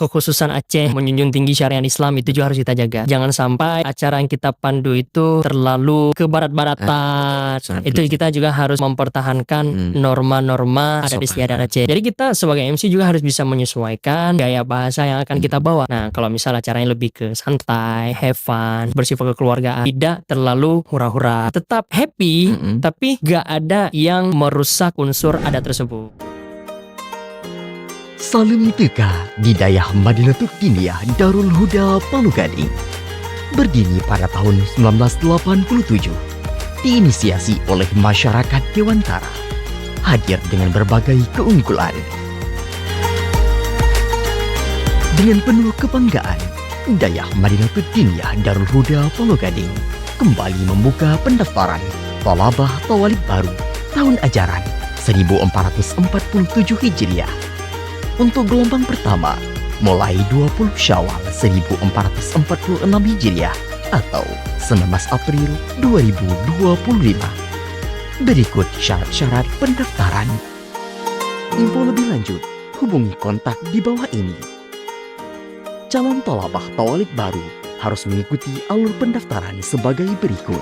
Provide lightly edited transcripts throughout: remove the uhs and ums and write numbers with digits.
kekhususan Aceh menjunjung tinggi syariat Islam itu juga harus kita jaga. Jangan sampai acara yang kita pandu itu terlalu ke barat-baratan. Itu kita juga harus mempertahankan norma-norma adat istiadat Aceh. Jadi kita sebagai MC juga harus bisa menyesuaikan gaya bahasa yang akan kita bawa. Nah, kalau misal acaranya lebih ke santai, have fun, bersifat kekeluargaan, tidak terlalu hura-hura, tetap happy, tapi gak ada yang merusak unsur adat tersebut. Salim Teka di Dayah Madinatul Diniyah Darul Huda Palu Gading berdiri pada tahun 1987, diinisiasi oleh masyarakat Dewantara, hadir dengan berbagai keunggulan. Dengan penuh kebanggaan, Dayah Madinatul Diniyah Darul Huda Palu Gading kembali membuka pendaftaran Thalabah Tawalib baru tahun ajaran 1447 Hijriah. Untuk gelombang pertama, mulai 20 Syawal 1446 Hijriah atau 19 April 2025. Berikut syarat-syarat pendaftaran. Info lebih lanjut, hubungi kontak di bawah ini. Calon Thalabah Tawalib baru harus mengikuti alur pendaftaran sebagai berikut.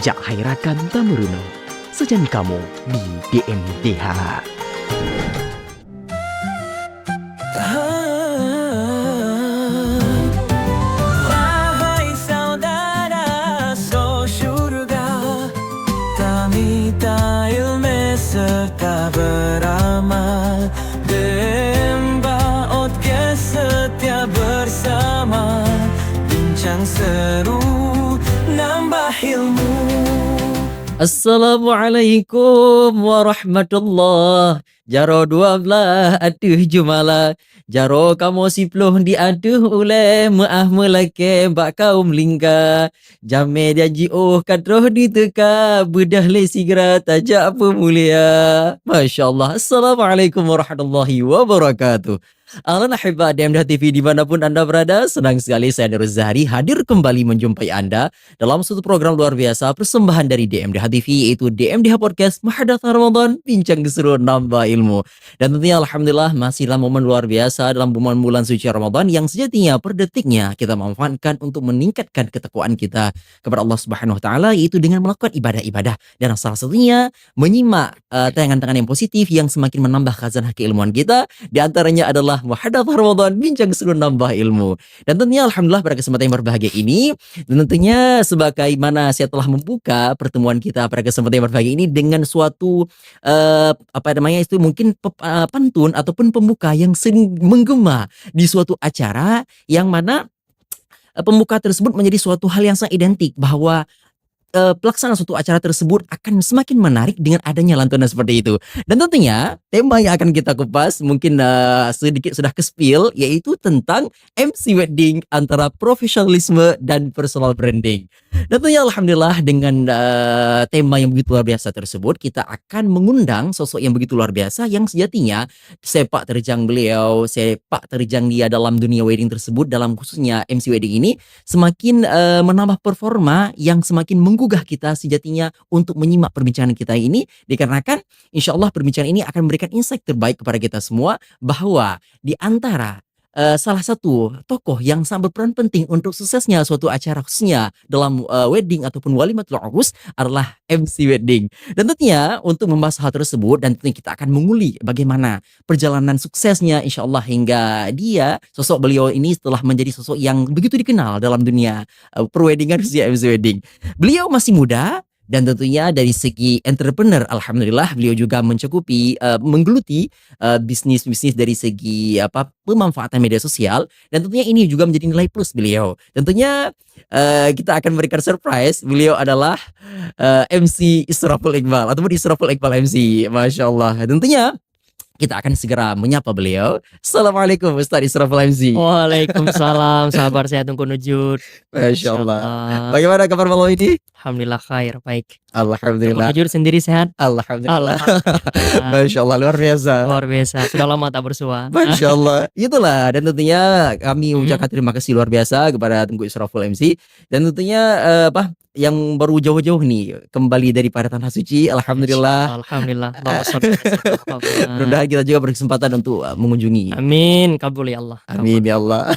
Jak Hairakan Tamuruno, sejan kamu di DMDH. Wahai saudara, so syurga, tak minta ilmu serta beramal, demba otke setia bersama, bincang seru, nambah ilmu. Assalamualaikum warahmatullahi. Jaro 12 aduh jumala. Jaro kamu siploh diaduh oleh maah melake bak kaum lingga. Jame janji kadroh diteka bedah le sigra tajak pemulia. Masya Allah. Assalamualaikum warahmatullahi wabarakatuh. Ahlan ahibba DMDH TV dimanapun Anda berada, senang sekali saya Darul Zahri hadir kembali menjumpai Anda dalam satu program luar biasa persembahan dari DMDH TV, yaitu DMDH Podcast Muhadatsah Ramadan, bincang keseruan nambah ilmu. Dan tentunya alhamdulillah masih dalam momen luar biasa dalam bulan suci Ramadan yang sejatinya per detiknya kita manfaatkan untuk meningkatkan ketakwaan kita kepada Allah Subhanahu wa taala, yaitu dengan melakukan ibadah-ibadah, dan salah satunya menyimak tayangan-tayangan yang positif yang semakin menambah khazanah keilmuan kita. Di antaranya adalah Muhadatsah Ramadan, bincang seru nambah ilmu. Dan tentunya alhamdulillah pada kesempatan yang berbahagia ini, dan tentunya sebagaimana saya telah membuka pertemuan kita pada kesempatan yang berbahagia ini dengan suatu itu mungkin pantun ataupun pembuka yang sering menggema di suatu acara, yang mana pembuka tersebut menjadi suatu hal yang sangat identik bahwa pelaksanaan suatu acara tersebut akan semakin menarik dengan adanya lantunan seperti itu. Dan tentunya tema yang akan kita kupas mungkin sedikit sudah ke-spill, yaitu tentang MC wedding antara profesionalisme dan personal branding. Dan tentunya alhamdulillah dengan tema yang begitu luar biasa tersebut, kita akan mengundang sosok yang begitu luar biasa yang sejatinya sepak terjang beliau, sepak terjang dia dalam dunia wedding tersebut, dalam khususnya MC wedding ini semakin menambah performa yang semakin menggugah kita sejatinya untuk menyimak perbincangan kita ini, dikarenakan insya Allah perbincangan ini akan memberikan insight terbaik kepada kita semua bahwa di antara salah satu tokoh yang sangat berperan penting untuk suksesnya suatu acara khususnya dalam wedding ataupun walimatul urus adalah MC wedding. Dan tentunya untuk membahas hal tersebut, dan tentunya kita akan menguli bagaimana perjalanan suksesnya insya Allah hingga dia, sosok beliau ini telah menjadi sosok yang begitu dikenal dalam dunia perweddingan khususnya MC wedding. Beliau masih muda, dan tentunya dari segi entrepreneur, alhamdulillah beliau juga mencukupi menggeluti bisnis-bisnis dari segi pemanfaatan media sosial, dan tentunya ini juga menjadi nilai plus beliau. Tentunya kita akan memberikan surprise, beliau adalah MC Israful Iqbal ataupun Israful Iqbal MC, Masya Allah. Tentunya kita akan segera menyapa beliau. Assalamualaikum Ustaz Israful MC. Waalaikumsalam, sabar sehat tunggu nujud. Masya Allah. Bagaimana kabar malam ini? Alhamdulillah khair, baik. Alhamdulillah. Nujud sendiri sehat? Alhamdulillah. Masya Allah, luar biasa. Luar biasa, sudah lama tak bersua. Masya Allah. Itulah, dan tentunya kami ucapkan terima kasih luar biasa kepada Tengku Israful MC. Dan tentunya yang baru jauh-jauh nih kembali daripada tanah suci, alhamdulillah. Alhamdulillah. Allahumma sholli ala sayyidina Muhammad. Mudah-mudahan kita juga berkesempatan untuk mengunjungi. Amin, kabul ya Allah. Amin ya Allah.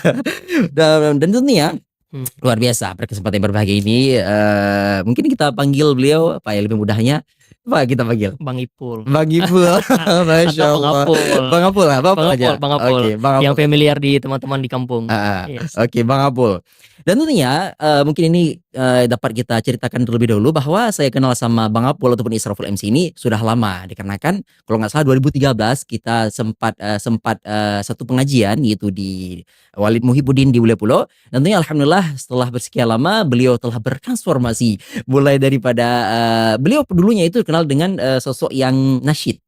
Dan tentunya Hmm. luar biasa berkesempatan yang berbahagia ini. Mungkin kita panggil beliau apa ya lebih mudahnya? Apa kita panggil? Bang Ipul. Bang Ipul. Masya Atau Bang Allah. Apul. Bang Apul lah, apa Bang aja. Apul, Bang Apul. Oke, Bang Yang Apul. familiar di teman-teman di kampung. Yes. Oke, Bang Apul. Dan tentunya mungkin ini dapat kita ceritakan terlebih dahulu bahwa saya kenal sama Bang Apul ataupun Israful MC ini sudah lama, dikarenakan kalau nggak salah 2013 kita sempat satu pengajian yaitu di Walid Muhibbuddin di Wulepulo. Dan tentunya alhamdulillah setelah bersekian lama beliau telah bertransformasi, mulai daripada beliau dulunya itu kenal dengan sosok yang nasyid.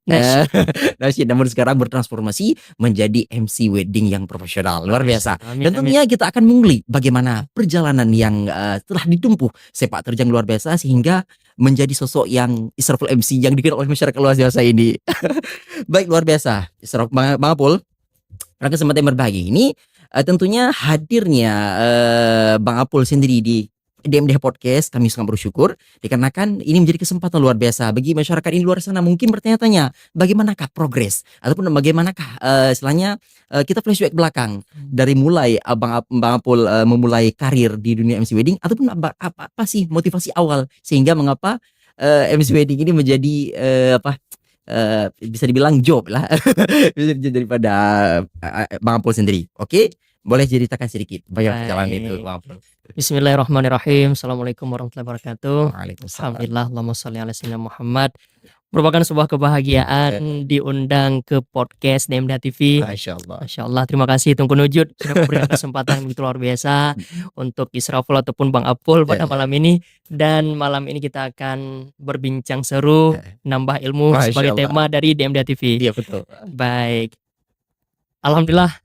Nasyid, namun sekarang bertransformasi menjadi MC wedding yang profesional, luar biasa. Amin, Dan amin. tentunya kita akan menguli bagaimana perjalanan yang telah ditempuh sepak terjang luar biasa sehingga menjadi sosok yang Israful MC yang dikenal oleh masyarakat luar biasa ini. Baik, luar biasa. Bang Apul, pada kesempatan yang berbahagia ini tentunya hadirnya Bang Apul sendiri di DMDH Podcast kami sangat bersyukur dikarenakan ini menjadi kesempatan luar biasa bagi masyarakat di luar sana mungkin bertanya-tanya bagaimanakah progres ataupun bagaimanakah istilahnya kita flashback belakang dari mulai Bang Apul memulai karir di dunia MC Wedding ataupun apa sih motivasi awal sehingga mengapa MC Wedding ini menjadi bisa dibilang job lah daripada Bang Apul sendiri. Oke, boleh ceritakan sedikit bagaimana perjalanan Baik. itu Bang Apul. Bismillahirrahmanirrahim. Assalamualaikum warahmatullahi wabarakatuh. Waalaikumsalam. Alhamdulillah, Allahumma sholli ala sayyidina Muhammad. Merupakan sebuah kebahagiaan diundang ke podcast DMDH TV. Masya Allah. Masya Allah, terima kasih Tungku Nujud sudah memberikan kesempatan yang begitu luar biasa untuk Israful ataupun Bang Apul pada malam ini. Dan malam ini kita akan berbincang seru, nambah ilmu Masya sebagai Allah. tema dari DMDH TV. Iya betul. Baik. Alhamdulillah,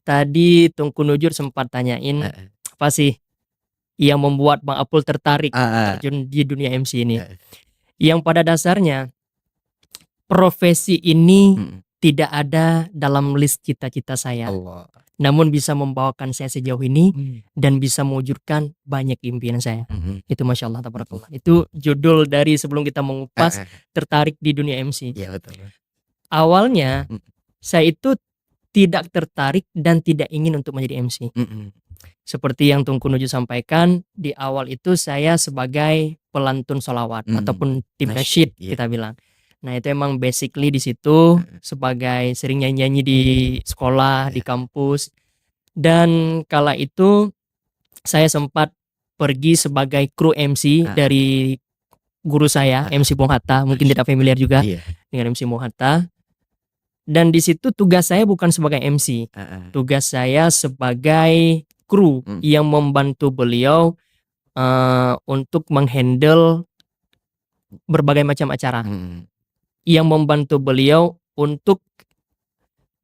tadi Tungku Nujud sempat tanyain apa sih yang membuat Bang Apul tertarik terjun di dunia MC ini. Yang pada dasarnya profesi ini tidak ada dalam list cita-cita saya, Allah. namun bisa membawakan saya sejauh ini dan bisa mewujudkan banyak impian saya. Itu Masya Allah, tabarakallah. Itu judul dari sebelum kita mengupas tertarik di dunia MC. Iya betul. Awalnya saya itu tidak tertarik dan tidak ingin untuk menjadi MC. Seperti yang Tungku Nuju sampaikan, di awal itu saya sebagai pelantun sholawat ataupun tim nasyid Nasyid, iya. kita bilang. Nah itu emang basically di situ sebagai sering nyanyi-nyanyi di sekolah, di kampus. Dan kala itu saya sempat pergi sebagai kru MC dari guru saya, MC Bung Hatta. Mungkin tidak familiar juga Iya. dengan MC Bung Hatta. Dan di situ tugas saya bukan sebagai MC. Tugas saya sebagai kru yang membantu beliau untuk menghandle berbagai macam acara, yang membantu beliau untuk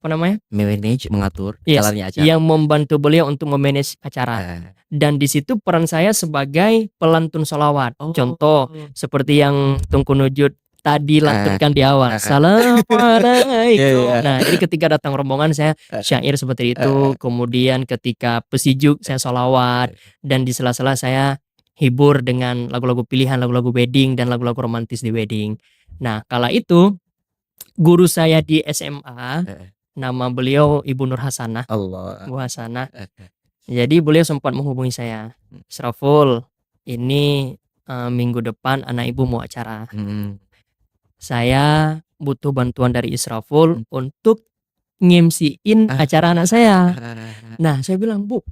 apa namanya? Manage, mengatur Yes, jalannya acara. yang membantu beliau untuk memanage acara. Dan di situ peran saya sebagai pelantun sholawat. Contoh seperti yang Tungku Nujud tadi lantunkan di awal. Assalamualaikum. Iya. Nah, jadi ketika datang rombongan saya syair seperti itu. Kemudian ketika pesijuk saya sholawat. Dan di sela-sela saya hibur dengan lagu-lagu pilihan, lagu-lagu wedding dan lagu-lagu romantis di wedding. Nah, kala itu guru saya di SMA, nama beliau Ibu Nur Hasanah, Allah. Bu Hasanah. Jadi beliau sempat menghubungi saya, Israful, ini minggu depan anak ibu mau acara. Saya butuh bantuan dari Israful untuk nge-MC-in acara anak saya. Nah, saya bilang, Bu,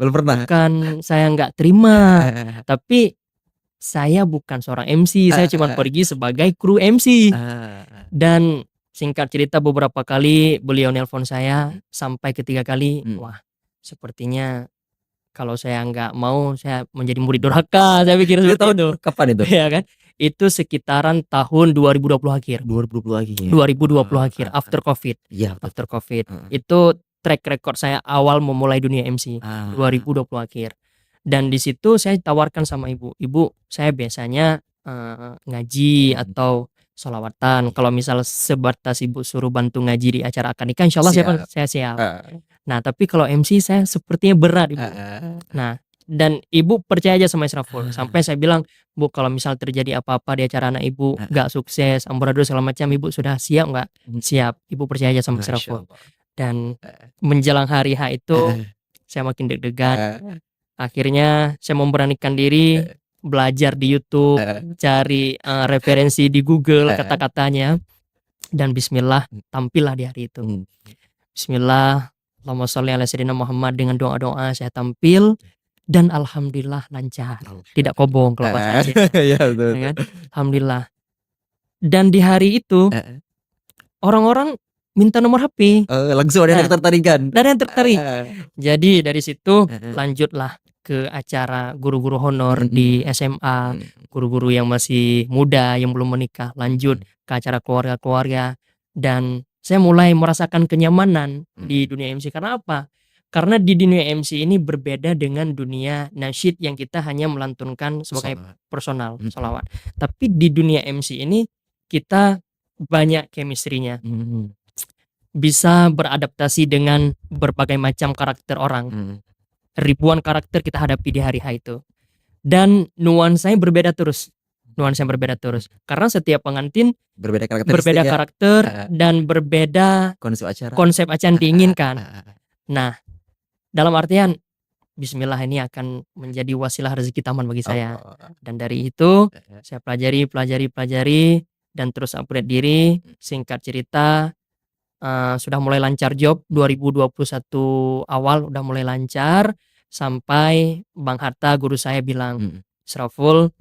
Belum pernah. bukan saya nggak terima, tapi saya bukan seorang MC, saya cuma pergi sebagai kru MC. Dan singkat cerita beberapa kali beliau nelpon saya sampai ketiga kali. Wah, sepertinya kalau saya nggak mau saya menjadi murid durhaka. Saya pikir seperti itu. Kapan itu? Ya kan? Itu sekitaran tahun 2020 akhir. 2020 lagi. 2020 akhir after Covid. Iya. After Covid. Itu track record saya awal memulai dunia MC 2020 akhir. Dan di situ saya tawarkan sama ibu, saya biasanya ngaji atau sholawatan. Kalau misal sebatas ibu suruh bantu ngaji di acara akad nikah, insya Allah saya siap. Nah, tapi kalau MC saya sepertinya berat, ibu. Nah, dan ibu percaya aja sama Israful. Sampai saya bilang, "Bu, kalau misal terjadi apa-apa di acara anak ibu, nggak sukses, amburadul segala macam, ibu sudah siap nggak?" Siap. Ibu percaya aja sama Masya Israful. Allah. Dan menjelang hari H itu, saya makin deg-degan. Akhirnya saya memberanikan diri, belajar di YouTube, cari referensi di Google kata-katanya, dan bismillah tampillah di hari itu. Bismillah, Allahumma sholli ala sayyidina Muhammad, dengan doa-doa saya tampil dan alhamdulillah lancar. Tidak kobong kalau bahasa Aceh. Ya, betul. Ya kan? Alhamdulillah. Dan di hari itu orang-orang minta nomor HP. Langsung ada yang ketertarikan. Dan yang tertarik. Jadi dari situ lanjutlah ke acara guru-guru honor di SMA, guru-guru yang masih muda yang belum menikah, lanjut ke acara keluarga-keluarga, dan saya mulai merasakan kenyamanan di dunia MC. Karena apa? Karena di dunia MC ini berbeda dengan dunia nasyid yang kita hanya melantunkan sebagai personal sholawat. Tapi di dunia MC ini kita banyak chemistry-nya. Bisa beradaptasi dengan berbagai macam karakter orang. Ribuan karakter kita hadapi di hari H itu. Dan nuansanya berbeda terus. Karena setiap pengantin Berbeda berbeda karakter dan berbeda konsep acara yang diinginkan. Nah, dalam artian bismillah ini akan menjadi wasilah rezeki taman bagi saya. Dan dari itu saya pelajari dan terus upgrade diri. Singkat cerita, sudah mulai lancar job 2021 awal, udah mulai lancar, sampai Bang Hatta guru saya bilang, "Israful,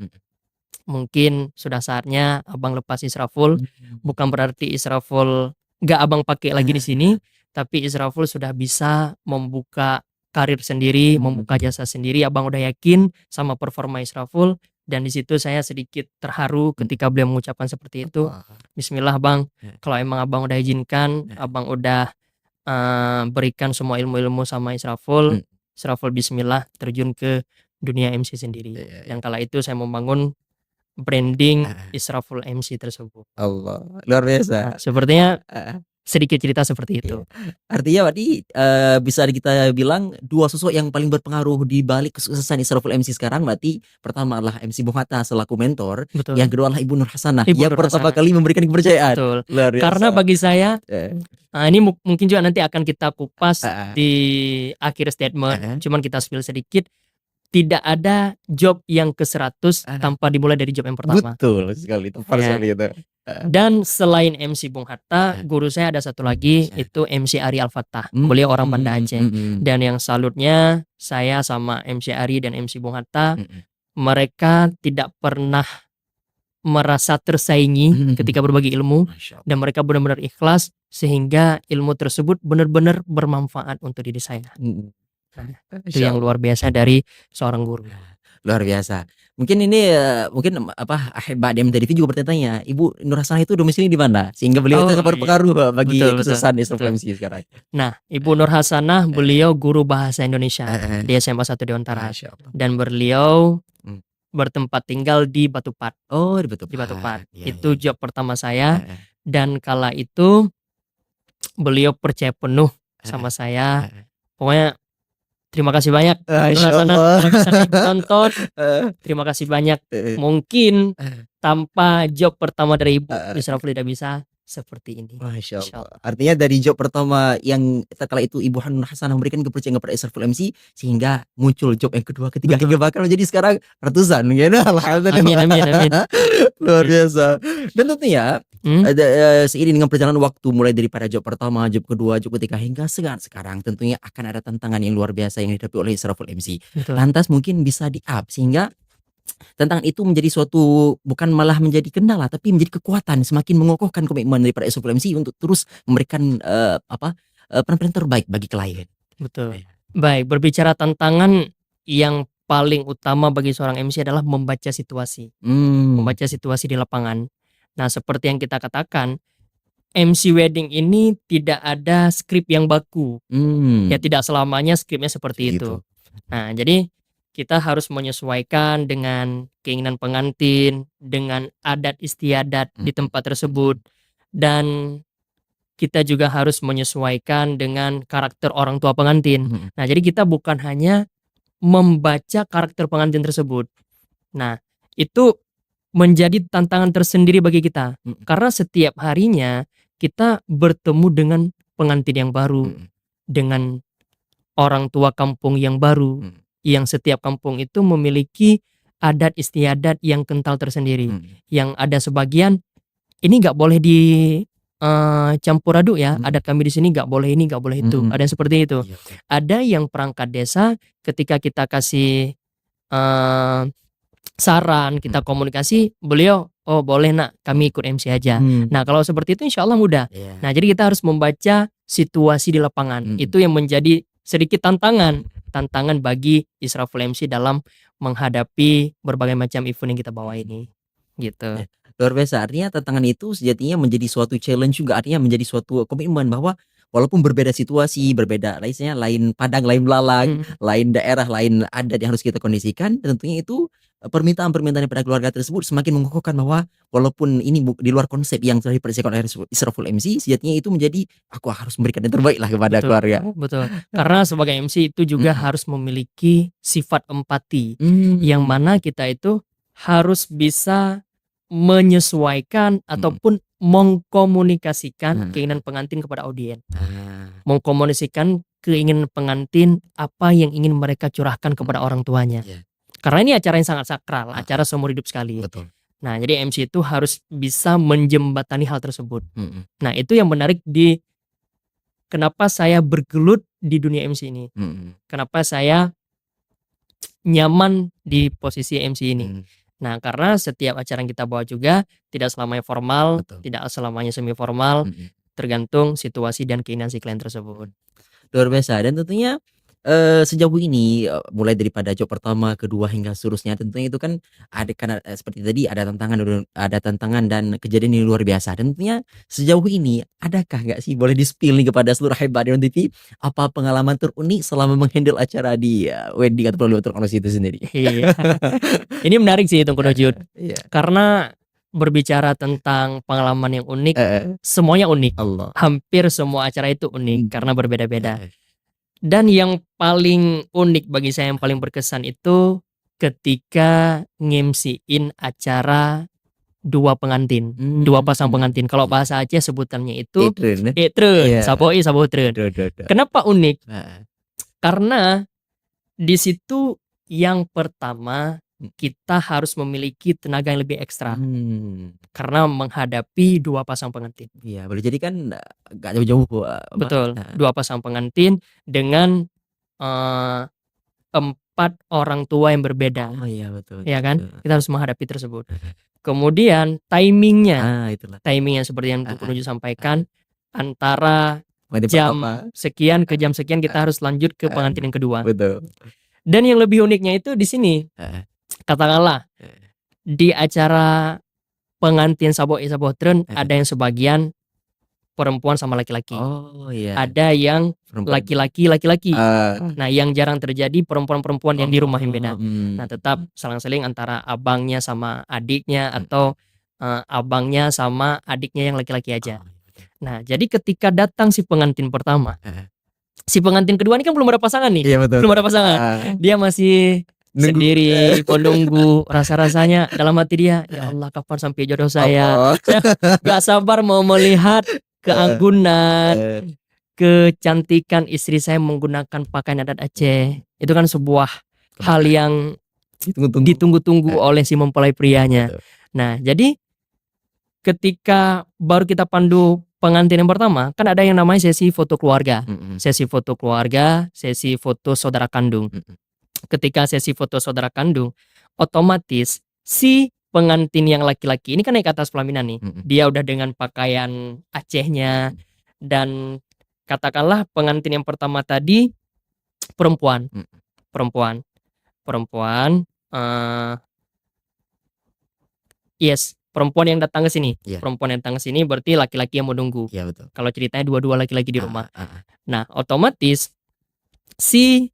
mungkin sudah saatnya abang lepas Israful. Bukan berarti Israful gak abang pakai lagi di sini, tapi Israful sudah bisa membuka karir sendiri, membuka jasa sendiri. Abang udah yakin sama performa Israful." Dan di situ saya sedikit terharu ketika beliau mengucapkan seperti itu. Bismillah bang, kalau emang abang udah izinkan, abang udah berikan semua ilmu-ilmu sama Israful, Israful bismillah terjun ke dunia MC sendiri. Dan kala itu saya membangun branding Israful MC tersebut. Allah, luar biasa. Sepertinya sedikit cerita seperti itu. Artinya berarti bisa kita bilang dua sosok yang paling berpengaruh di balik kesuksesan Israful MC sekarang, berarti pertama adalah MC Bung Hatta selaku mentor, Betul. yang kedua adalah Ibu Nur Hasanah Ibu yang Nur pertama Hasanah. kali memberikan kepercayaan. Betul. Luar biasa. Karena bagi saya, ini mungkin juga nanti akan kita kupas di akhir statement, cuman kita spill sedikit. Tidak ada job yang ke-100 tanpa dimulai dari job yang pertama. Betul sekali, tepat sekali itu. Dan selain MC Bung Hatta, guru saya ada satu lagi, itu MC Ari Al-Fattah. Beliau orang Banda Aceh. Dan yang salutnya, saya sama MC Ari dan MC Bung Hatta, mereka tidak pernah merasa tersaingi ketika berbagi ilmu, dan mereka benar-benar ikhlas sehingga ilmu tersebut benar-benar bermanfaat untuk diri saya. Itu yang luar biasa dari seorang guru. Luar biasa. Mungkin ini mungkin Ahibah DM TV juga bertanya, Ibu Nur Hasanah itu domisili di mana? Sehingga beliau itu berpengaruh bagi kesuksesan Israful MC sekarang. Nah, Ibu Nur Hasanah, beliau guru bahasa Indonesia di SMA 1 Dewantara. Dan beliau bertempat tinggal di Batupat. Oh, di Batupat. Di Batupat. Itu job pertama saya. Dan kala itu beliau percaya penuh sama saya. Pokoknya terima kasih banyak Nur Hasanah, tonton. Terima kasih banyak. Mungkin tanpa job pertama dari Ibu, Israful tidak bisa seperti ini. Masya Allah. Artinya dari job pertama yang setelah itu Ibu Nur Hasanah memberikan kepercayaan kepada Israful MC, sehingga muncul job yang kedua, ketiga, hingga bahkan menjadi sekarang ratusan. Gitu. Alhamdulillah. Amin. Luar biasa. Dan tentunya ada seiring dengan perjalanan waktu, mulai daripada job pertama, job kedua, job ketiga, hingga sekarang tentunya akan ada tantangan yang luar biasa yang dihadapi oleh Israful MC. Betul. Lantas mungkin bisa di-up sehingga tantangan itu menjadi suatu, bukan malah menjadi kendala, tapi menjadi kekuatan, semakin mengokohkan komitmen daripada Israful MC untuk terus memberikan penampilan terbaik bagi klien. Betul. Baik, berbicara tantangan, yang paling utama bagi seorang MC adalah membaca situasi. Membaca situasi di lapangan. Nah, seperti yang kita katakan, MC wedding ini tidak ada skrip yang baku. Ya, tidak selamanya skripnya seperti itu. Nah, jadi kita harus menyesuaikan dengan keinginan pengantin, dengan adat istiadat di tempat tersebut, dan kita juga harus menyesuaikan dengan karakter orang tua pengantin. Nah, jadi kita bukan hanya membaca karakter pengantin tersebut. Nah, itu menjadi tantangan tersendiri bagi kita. Karena setiap harinya kita bertemu dengan pengantin yang baru, dengan orang tua kampung yang baru, yang setiap kampung itu memiliki adat istiadat yang kental tersendiri. Yang ada sebagian ini nggak boleh di campur aduk ya. Adat kami di sini nggak boleh ini, nggak boleh itu. Ada yang seperti itu. Ada yang perangkat desa ketika kita kasih saran, kita komunikasi, beliau oh boleh nak, kami ikut MC aja. Nah kalau seperti itu insya Allah mudah. Nah jadi kita harus membaca situasi di lapangan. Itu yang menjadi sedikit tantangan bagi Israful MC dalam menghadapi berbagai macam event yang kita bawa ini gitu. Luar biasa, artinya tantangan itu sejatinya menjadi suatu challenge juga, artinya menjadi suatu komitmen bahwa walaupun berbeda situasi, berbeda lainnya, lain padang, lain belalang, lain daerah, lain adat yang harus kita kondisikan, tentunya itu permintaan-permintaan daripada keluarga tersebut semakin mengukuhkan bahwa walaupun ini di luar konsep yang telah dipersiapkan oleh Israful MC, sejatinya itu menjadi aku harus memberikan yang terbaik lah kepada keluarga. Betul. Karena sebagai MC itu juga harus memiliki sifat empati, yang mana kita itu harus bisa menyesuaikan ataupun mengkomunikasikan keinginan pengantin kepada audiens. Mengkomunikasikan keinginan pengantin apa yang ingin mereka curahkan kepada orang tuanya. Karena ini acara yang sangat sakral, acara seumur hidup sekali. Betul. Nah, jadi MC itu harus bisa menjembatani hal tersebut. Nah, itu yang menarik di kenapa saya bergelut di dunia MC ini. Kenapa saya nyaman di posisi MC ini. Nah, karena setiap acara yang kita bawa juga tidak selamanya formal, tidak selamanya semi formal, tergantung situasi dan keinginan si klien tersebut. Luar biasa, dan tentunya sejauh ini mulai daripada job pertama, kedua hingga seterusnya, tentunya itu kan ada karena seperti tadi ada tantangan dan kejadian yang luar biasa. Dan tentunya sejauh ini adakah nggak sih boleh di-spill nih kepada seluruh hebat Dewan TV apa pengalaman terunik selama menghandle acara di wedding atau luar konferensi itu sendiri? Iya. Ini menarik sih Tungku Dojud. Iya. Karena berbicara tentang pengalaman yang unik, semuanya unik. Allah. Hampir semua acara itu unik karena berbeda-beda. Dan yang paling unik bagi saya, yang paling berkesan itu ketika nge-MC-in acara dua pengantin, dua pasang pengantin. Kalau bahasa Aceh sebutannya itu Etreun, Saboi Sabotreun. Kenapa unik? Karena di situ yang pertama kita harus memiliki tenaga yang lebih ekstra karena menghadapi dua pasang pengantin. Iya, boleh jadi kan gak jauh-jauh. Betul, dua pasang pengantin dengan 4 orang tua yang berbeda. Oh iya, betul. Ya kan? Kita harus menghadapi tersebut. Kemudian timingnya, timingnya seperti yang Tungku Nuju sampaikan, antara jam sekian ke jam sekian kita harus lanjut ke pengantin yang kedua. Betul. Dan yang lebih uniknya itu di sini, katakanlah di acara pengantin Saboi Sabotreun ada yang sebagian perempuan sama laki-laki. Oh iya. Ada yang laki-laki. Nah, yang jarang terjadi perempuan-perempuan yang di rumah yang beda. Nah, tetap selang-seling antara abangnya sama adiknya atau abangnya sama adiknya yang laki-laki aja. Nah, jadi ketika datang si pengantin pertama, si pengantin kedua ini kan belum ada pasangan nih. Iya, betul. Belum ada pasangan. Dia masih sendiri, menunggu. Rasa-rasanya dalam hati dia, ya Allah kapan sampai jodoh saya. Saya gak sabar mau melihat keagungan, kecantikan istri saya menggunakan pakaian adat Aceh. Itu kan sebuah hal yang ditunggu-tunggu oleh si mempelai prianya. Nah, jadi ketika baru kita pandu pengantin yang pertama, kan ada yang namanya sesi foto keluarga. Sesi foto keluarga, sesi foto saudara kandung. Ketika sesi foto saudara kandung, otomatis si pengantin yang laki-laki ini kan naik ke atas pelaminan nih. Dia udah dengan pakaian Acehnya, dan katakanlah pengantin yang pertama tadi perempuan. Perempuan yang datang ke sini. Perempuan yang datang ke sini berarti laki-laki yang menunggu. Iya, betul. Kalau ceritanya dua-dua laki-laki di rumah. Nah, otomatis si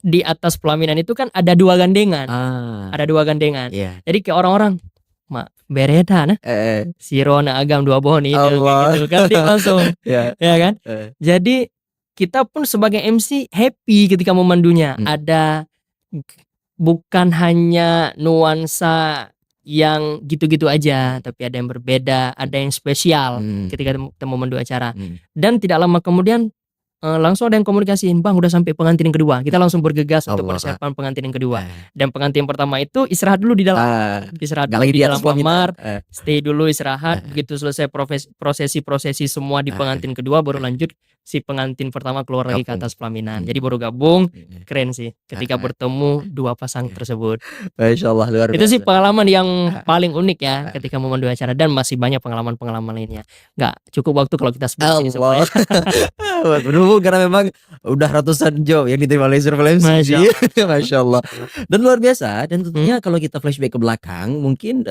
di atas pelaminan itu kan ada dua gandengan. Ada dua gandengan. Jadi kayak orang-orang, mak bereda nah. Si Rona agam dua boni gitu kan langsung. Ya kan? Jadi kita pun sebagai MC happy ketika memandunya. Ada bukan hanya nuansa yang gitu-gitu aja, tapi ada yang berbeda, ada yang spesial ketika kita memandu acara. Dan tidak lama kemudian langsung ada yang komunikasiin, "Bang, udah sampai pengantin yang kedua." Kita langsung bergegas untuk Allah. persiapan pengantin yang kedua. Dan pengantin pertama itu istirahat dulu di dalam. Istirahat Nggak dulu lagi di di dalam atas wanita. kamar, stay dulu istirahat. Begitu selesai prosesi-prosesi semua di pengantin kedua, baru lanjut si pengantin pertama keluar lagi ke Gabung. atas pelaminan. Jadi baru gabung, keren sih ketika bertemu dua pasang tersebut. Masya Allah, luar Itu sih biasa. pengalaman yang paling unik ya ketika memandu acara, dan masih banyak pengalaman-pengalaman lainnya. Nggak cukup waktu kalau kita sebutin Allah. semuanya. Berhubung karena memang udah ratusan job yang diterima oleh Survey MC. Masya Masya Allah. Dan luar biasa. Dan tentunya kalau kita flashback ke belakang, mungkin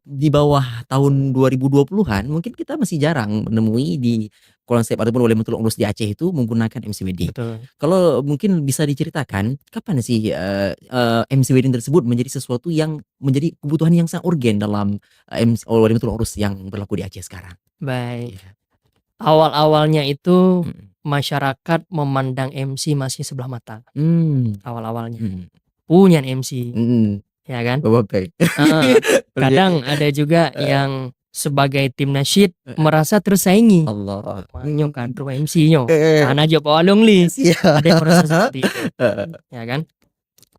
di bawah tahun 2020-an mungkin kita masih jarang menemui di konsep ataupun oleh Mentul Urus di Aceh itu menggunakan MC wedding. Betul. Kalau mungkin bisa diceritakan kapan sih MC wedding tersebut menjadi sesuatu yang menjadi kebutuhan yang sangat urgen dalam MC oleh Mentul Urus yang berlaku di Aceh sekarang. Baik. Iya. Awal-awalnya itu masyarakat memandang MC masih sebelah mata. Awal-awalnya. Punya MC. Ya kan? Oke. Kadang ada juga yang sebagai tim nasyid merasa tersaingi. Allah. Nyo kan pro MC nyo. Kan aja Pak Walung li. Ada yang merasa seperti itu. Ya kan?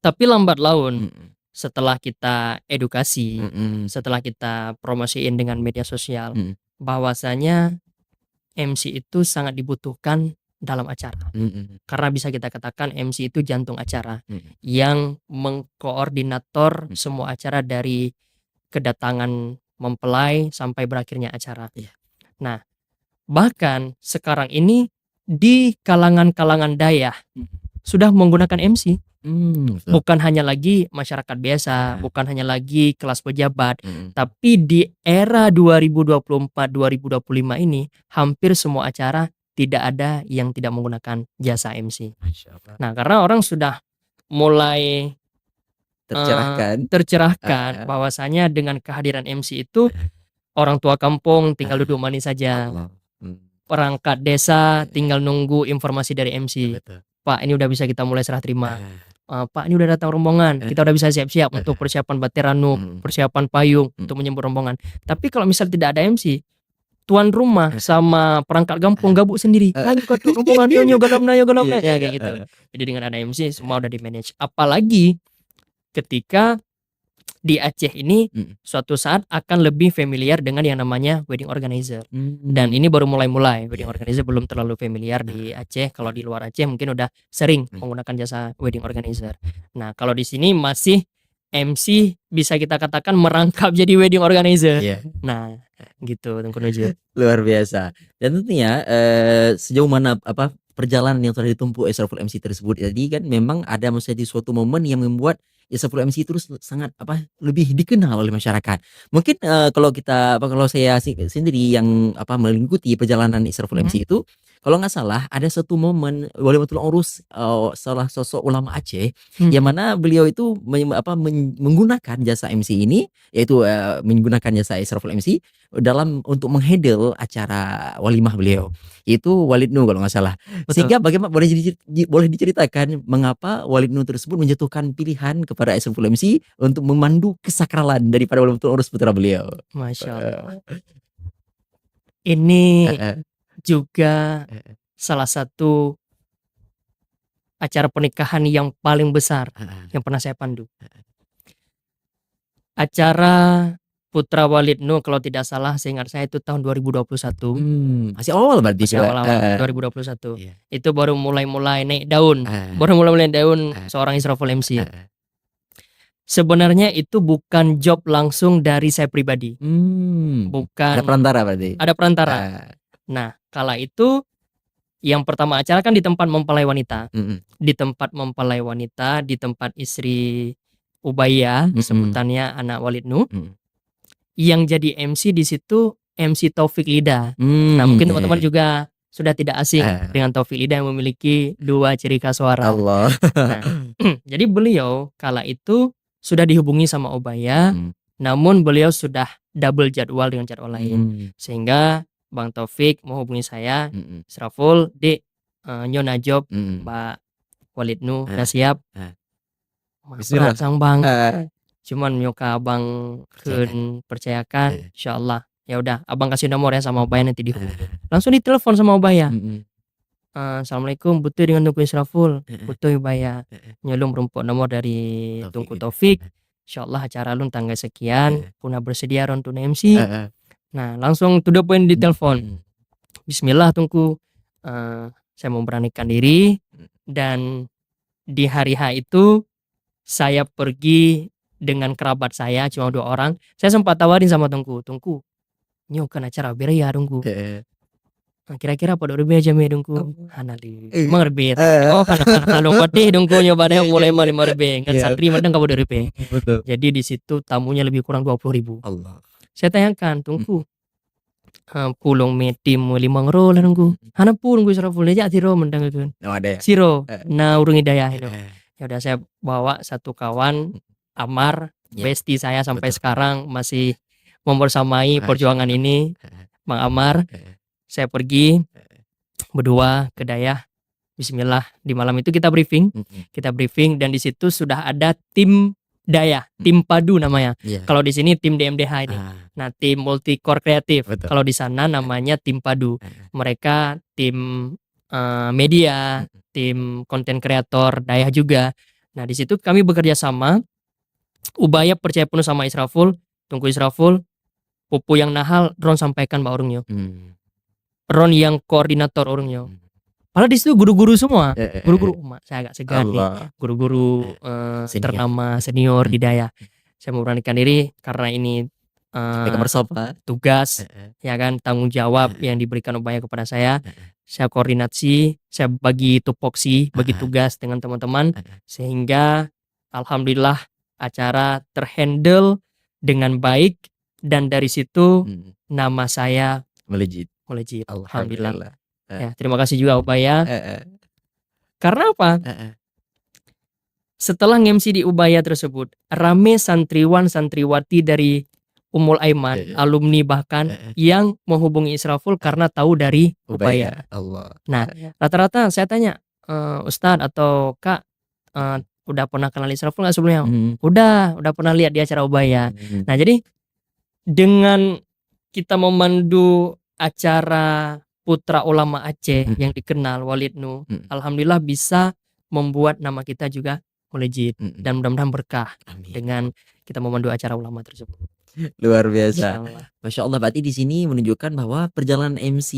Tapi lambat laun setelah kita edukasi, setelah kita promosiin dengan media sosial, bahwasanya MC itu sangat dibutuhkan dalam acara. Karena bisa kita katakan MC itu jantung acara yang mengkoordinator semua acara dari kedatangan mempelai sampai berakhirnya acara. Nah, bahkan sekarang ini di kalangan-kalangan dayah sudah menggunakan MC. Bukan hanya lagi masyarakat biasa, bukan hanya lagi kelas pejabat, tapi di era 2024-2025 ini hampir semua acara tidak ada yang tidak menggunakan jasa MC. Nah, karena orang sudah mulai tercerahkan bahwasanya dengan kehadiran MC itu orang tua kampung tinggal duduk manis saja. Perangkat desa tinggal nunggu informasi dari MC. Pak, ini udah bisa kita mulai serah terima. Pak, ini udah datang rombongan, kita udah bisa siap-siap untuk persiapan batiranu, persiapan payung untuk menyambut rombongan. Tapi kalau misal tidak ada MC, tuan rumah sama perangkat kampung gabung sendiri. Ayo ke rombongan yo galamna ya kayak gitu. Jadi dengan ada MC semua udah di manage. Apalagi ketika di Aceh ini suatu saat akan lebih familiar dengan yang namanya wedding organizer. Dan ini baru mulai-mulai. Wedding organizer belum terlalu familiar di Aceh. Kalau di luar Aceh mungkin udah sering menggunakan jasa wedding organizer. Nah, kalau di sini masih MC bisa kita katakan merangkap jadi wedding organizer. Nah, gitu Tengku Nujur. Luar biasa. Dan tentunya sejauh mana perjalanan yang telah ditempuh Esraful MC tersebut. Jadi kan memang ada menjadi suatu momen yang membuat Esraful MC terus sangat lebih dikenal oleh masyarakat. Mungkin kalau saya sendiri yang mengikuti perjalanan Esraful MC itu, kalau nggak salah ada satu momen Walimatul Urus salah sosok ulama Aceh yang mana beliau itu menggunakan jasa MC ini, yaitu menggunakan jasa Esraful MC untuk menghandle acara walimah beliau, itu Walid Nu kalau nggak salah. Sehingga bagaimana boleh diceritakan mengapa Walid Nu tersebut menjatuhkan pilihan kepada Esraful MC untuk memandu kesakralan daripada Walimatul Urus putra beliau. Masya Allah. Ini juga salah satu acara pernikahan yang paling besar yang pernah saya pandu. Acara Putra Walid Nu kalau tidak salah seingat saya itu tahun 2021. Masih awal berarti. Masih awal 2021. Itu baru mulai naik daun. Baru mulai daun seorang Esraful MC. Sebenarnya itu bukan job langsung dari saya pribadi. Bukan. Ada perantara berarti. Ada perantara. Nah, kala itu yang pertama acara kan di tempat mempelai wanita. Di tempat mempelai wanita, di tempat istri Ubayyah, sebutannya anak Walid Nu. Yang jadi MC di situ MC Taufik Lida. Nah, mungkin teman-teman juga sudah tidak asing dengan Taufik Lida yang memiliki dua ciri khas suara. Allah. Nah, jadi beliau kala itu sudah dihubungi sama Ubayyah, namun beliau sudah double jadwal dengan jadwal lain. Sehingga Bang Taufik menghubungi saya, Esraful, Dek, Nyo Najob, Pak Walid Nu udah siap. Bismillah. berat sang Bang. Ah, Cuman nyoka Abang keun percayakan, insyaallah. Ya udah, Abang kasih nomor ya sama Ubaya nanti dihubungi. Langsung ditelepon sama Ubaya. Assalamualaikum, butuh dengan Tungku Israful. Butuh Ubaya. Nyelum rumput nomor dari Tungku Taufik. Insyaallah acara lun tanggal sekian, punah bersedia ron tuna MC. Nah, langsung to the point ditelepon. Bismillah Tungku. Saya memberanikan diri dan di hari H itu saya pergi dengan kerabat saya cuma 2 orang. Saya sempat tawarin sama Tungku, "Tungku, nyo kan acara bere ya Tungku. Kira-kira pada rebe aja me Tungku." Hanali. Emang rebe. Oh, kan kalau patih Tungku nyoba deh mulai 5 rebe. Kan santri madang ka pada rebe. Betul. Jadi di situ tamunya lebih kurang 20.000. Allah. Saya tanyakan, "Tungku, pulong me tim 5 ngero lah Tungku. Hana pun gue Israful aja tiro mendang itu. Oh, ada ya? Siro, nah urung hidayah itu. Ya udah saya bawa satu kawan Amar, Ya. bestie saya sampai Betul. sekarang masih membersamai perjuangan ini, Bang Amar. Saya pergi berdua ke Dayah. Bismillah, di malam itu kita briefing dan di situ sudah ada tim Dayah, tim padu namanya. Iya. Kalau di sini tim DMDH ini. Nah, tim multi core kreatif. Betul. Kalau di sana namanya tim padu. Mereka tim media, tim konten kreator, Dayah juga. Nah, di situ kami bekerja sama. Ubaya percaya penuh sama Israful, Tungku Israful, Pupu yang nahal, Ron sampaikan Mbak Orangnya. Ron yang koordinator Orangnya. Padahal di situ guru-guru semua. Guru-guru, saya agak segan nih. Allah. Guru-guru Senior. ternama senior di Dayah. Saya memberanikan diri karena ini tugas, ya kan, tanggung jawab yang diberikan Ubaya kepada saya. Saya koordinasi, saya bagi tupoksi, bagi tugas dengan teman-teman, sehingga alhamdulillah acara terhandle dengan baik dan dari situ nama saya Melejit. melejit. Alhamdulillah. Ya, terima kasih juga Ubaya. Karena apa? Setelah MC di Ubaya tersebut, rame santriwan santriwati dari Umul Aiman, alumni bahkan yang menghubungi Israful karena tahu dari Ubaya. Allah. Nah, rata-rata saya tanya, Ustadz atau Kak, udah pernah kenal Israful nggak sebelumnya? Udah pernah lihat di acara Ubaya. Nah, jadi dengan kita memandu acara Putra Ulama Aceh yang dikenal Walid Nu, alhamdulillah bisa membuat nama kita juga melejit dan mudah-mudahan berkah Amin. dengan kita memandu acara ulama tersebut. Luar biasa. Insyaallah. Masya Allah, berarti di sini menunjukkan bahwa perjalanan MC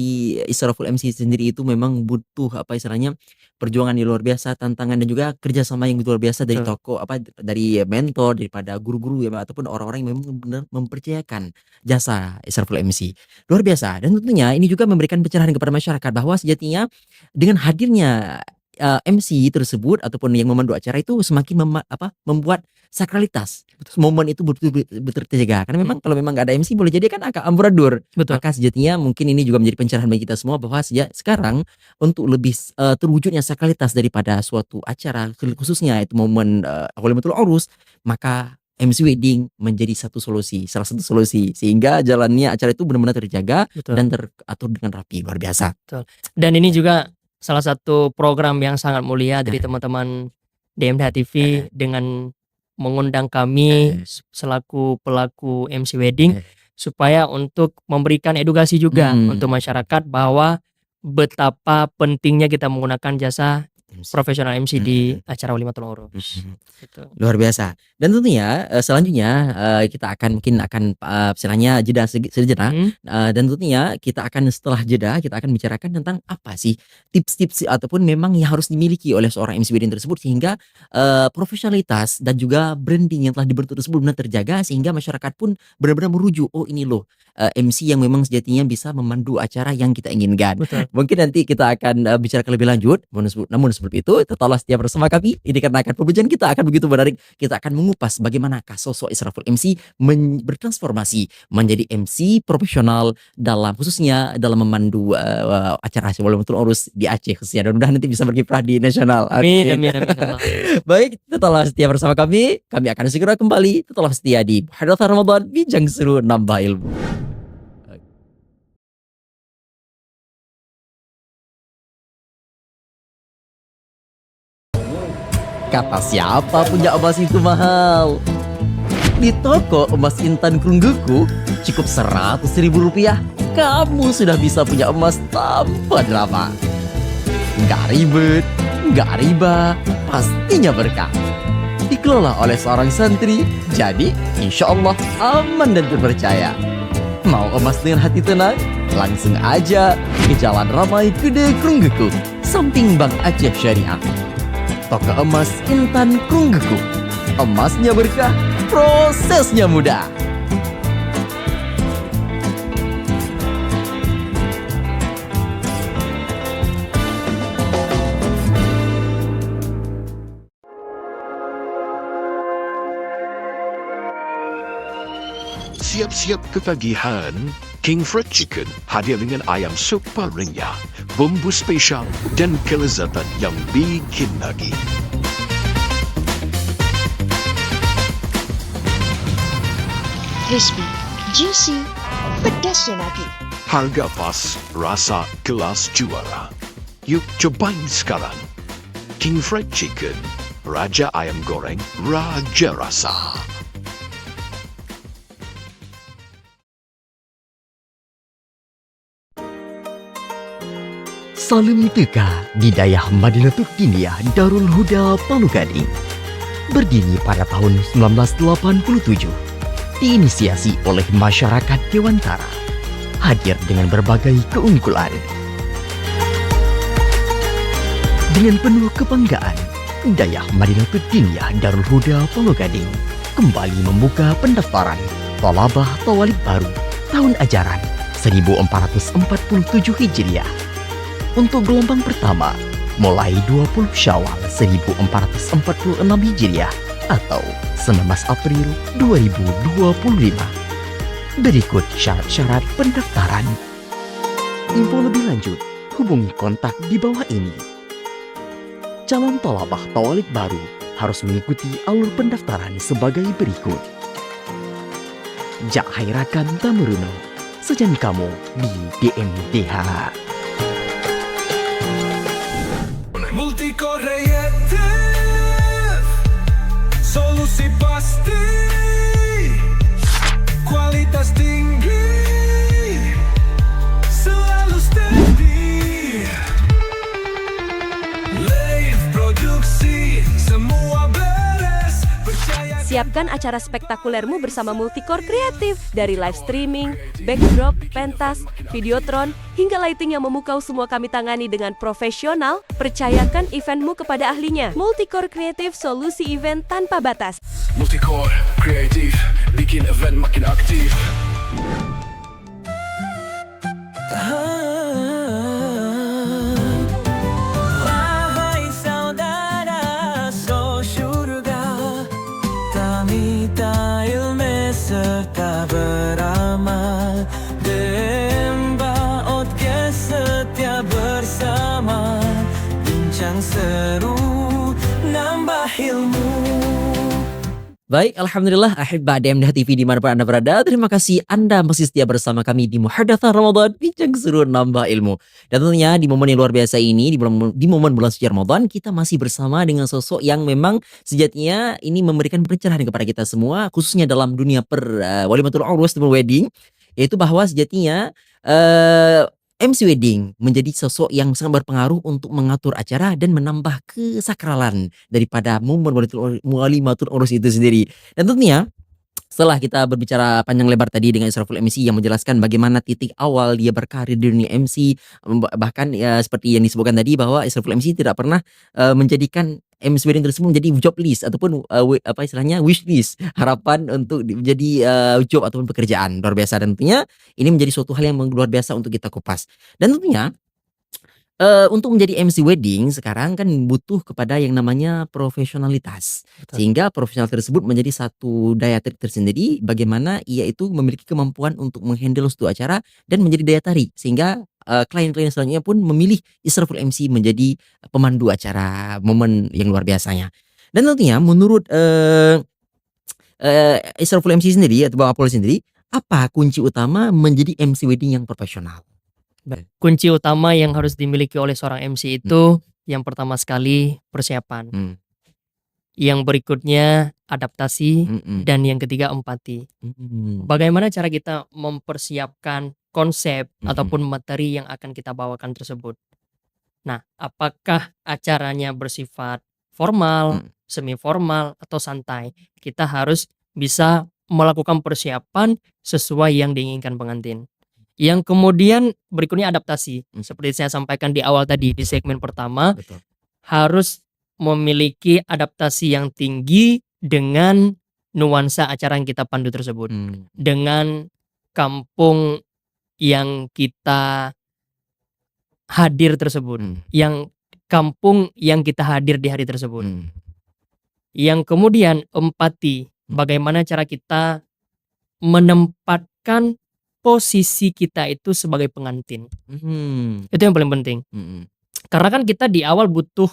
Israful MC sendiri itu memang butuh apa istilahnya perjuangan yang luar biasa, tantangan dan juga kerjasama yang luar biasa dari Betul. tokoh dari mentor, daripada guru-guru ya ataupun orang-orang yang memang benar mempercayakan jasa Israful MC. Luar biasa, dan tentunya ini juga memberikan pencerahan kepada masyarakat bahwa sejatinya dengan hadirnya MC tersebut ataupun yang memandu acara itu semakin membuat sakralitas momen itu betul terjaga, karena memang kalau memang nggak ada MC boleh jadi kan agak amburadul. Betul. Maka sejatinya mungkin ini juga menjadi pencerahan bagi kita semua bahwa sekarang untuk lebih terwujudnya sakralitas daripada suatu acara khususnya itu momen Walimatul Urus, maka MC wedding menjadi salah satu solusi sehingga jalannya acara itu benar-benar terjaga. Betul. Dan teratur dengan rapi, luar biasa. Dan ini juga salah satu program yang sangat mulia dari teman-teman DMDH TV dengan mengundang kami selaku pelaku MC wedding supaya untuk memberikan edukasi juga untuk masyarakat bahwa betapa pentingnya kita menggunakan jasa profesional MC di acara Walimatul Urus. Gitu. Luar biasa. Dan tentunya selanjutnya kita mungkin akan istilahnya jeda sejenak. Dan tentunya kita akan setelah jeda kita akan bicarakan tentang apa sih tips-tips ataupun memang yang harus dimiliki oleh seorang MC wedding tersebut sehingga profesionalitas dan juga branding yang telah dibentuk tersebut benar terjaga sehingga masyarakat pun benar-benar merujuk, oh ini loh MC yang memang sejatinya bisa memandu acara yang kita inginkan. Betul. Mungkin nanti kita akan bicarakan lebih lanjut. Namun sebelum itu tetaplah setia bersama kami. Ini karena akan perbincangan kita akan begitu menarik. Kita akan mengupas bagaimanakah sosok Israful MC bertransformasi menjadi MC profesional khususnya dalam memandu acara Walimatul Urus di Aceh khususnya. Dan mudah nanti bisa berkiprah di nasional. Amin. Baik, tetaplah setia bersama kami. Kami akan segera kembali. Tetaplah setia di Hadatsah Ramadan, bincang seru nambah ilmu. Kata siapa punya emas itu mahal? Di toko emas intan Krungguku cukup 100.000 rupiah. Kamu sudah bisa punya emas tanpa drama. Nggak ribet, nggak riba, pastinya berkah. Dikelola oleh seorang santri, jadi insya Allah aman dan terpercaya. Mau emas dengan hati tenang? Langsung aja ke Jalan Ramai Gede Krungguku, samping Bank Aceh Syariah. Toko emas intan Krungguku. Emasnya berkah, prosesnya mudah. Siap-siap ketagihan, King Fried Chicken hadir dengan ayam super renyah, bumbu spesial dan kelezatan yang bikin nagih. Crispy, juicy, pedasnya lagi. Harga pas, rasa kelas juara. Yuk cobain sekarang. King Fried Chicken, Raja Ayam Goreng, Raja Rasa. Salim Teka di Dayah Madinatul Diniyah Darul Huda Palu Gading. Berdiri pada tahun 1987, diinisiasi oleh masyarakat Dewantara, hadir dengan berbagai keunggulan. Dengan penuh kebanggaan, Dayah Madinatul Diniyah Darul Huda Palu Gading kembali membuka pendaftaran Thalabah Thawalib baru tahun ajaran 1447 Hijriah. Untuk gelombang pertama, mulai 20 Syawal 1446 Hijriah atau 19 April 2025. Berikut syarat-syarat pendaftaran. Info lebih lanjut, hubungi kontak di bawah ini. Calon thalabah Thawalib baru harus mengikuti alur pendaftaran sebagai berikut. Jak Hairakan Tamuruno, sejan kamu di DMDH. Multicore Creative, solusi pasti, kualitas tinggi, selalu steady. Live produksi, semua beres, percaya. Siapkan acara spektakulermu bersama Multicore Kreatif. Dari live streaming, backdrop, pentas, videotron, hingga lighting yang memukau semua kami tangani dengan profesional. Percayakan eventmu kepada ahlinya. Multicore Kreatif, solusi event tanpa batas. Multicore Creative, bikin event makin aktif. Wahai saudara, so syurga, Tamita ilmu serta beramal, Demba Otke setia bersama, bincang seru, nambah ilmu. Baik, Alhamdulillah, Ahibba DMDH TV dimanapun Anda berada. Terima kasih Anda masih setia bersama kami di Muhadatsah Ramadan, bincang seru nambah ilmu. Dan tentunya di momen yang luar biasa ini, di momen bulan suci Ramadan, kita masih bersama dengan sosok yang memang sejatinya ini memberikan pencerahan kepada kita semua, khususnya dalam dunia walimatul urus dan wedding, yaitu bahwa sejatinya MC Wedding menjadi sosok yang sangat berpengaruh untuk mengatur acara dan menambah kesakralan daripada momen walimatul urus itu sendiri. Dan tentunya setelah kita berbicara panjang lebar tadi dengan Israful MC yang menjelaskan bagaimana titik awal dia berkarir di dunia MC, bahkan ya, seperti yang disebutkan tadi bahwa Israful MC tidak pernah menjadikan MC Wedding tersebut menjadi job list ataupun apa istilahnya wish list, harapan untuk menjadi job ataupun pekerjaan. Luar biasa, dan tentunya ini menjadi suatu hal yang luar biasa untuk kita kupas. Dan tentunya untuk menjadi MC Wedding sekarang kan butuh kepada yang namanya profesionalitas. Sehingga profesional tersebut menjadi satu daya tarik tersendiri, bagaimana ia itu memiliki kemampuan untuk menghandle suatu acara dan menjadi daya tarik, sehingga klien-klien selanjutnya pun memilih Israful MC menjadi pemandu acara momen yang luar biasanya. Dan tentunya menurut Israful MC sendiri atau Bang Apollo sendiri, apa kunci utama menjadi MC Wedding yang profesional? Kunci utama yang harus dimiliki oleh seorang MC itu yang pertama sekali persiapan. yang berikutnya adaptasi, Mm-mm. dan yang ketiga empati. Mm. Bagaimana cara kita mempersiapkan konsep Mm-mm. ataupun materi yang akan kita bawakan tersebut? Nah, apakah acaranya bersifat formal, semi formal, atau santai? Kita harus bisa melakukan persiapan sesuai yang diinginkan pengantin. Yang kemudian berikutnya adaptasi. Seperti saya sampaikan di awal tadi di segmen pertama, Betul. harus memiliki adaptasi yang tinggi dengan nuansa acara yang kita pandu tersebut. Dengan kampung yang kita hadir tersebut, yang kampung yang kita hadir di hari tersebut. Yang kemudian empati, bagaimana cara kita menempatkan posisi kita itu sebagai pengantin. Itu yang paling penting. Karena kan kita di awal butuh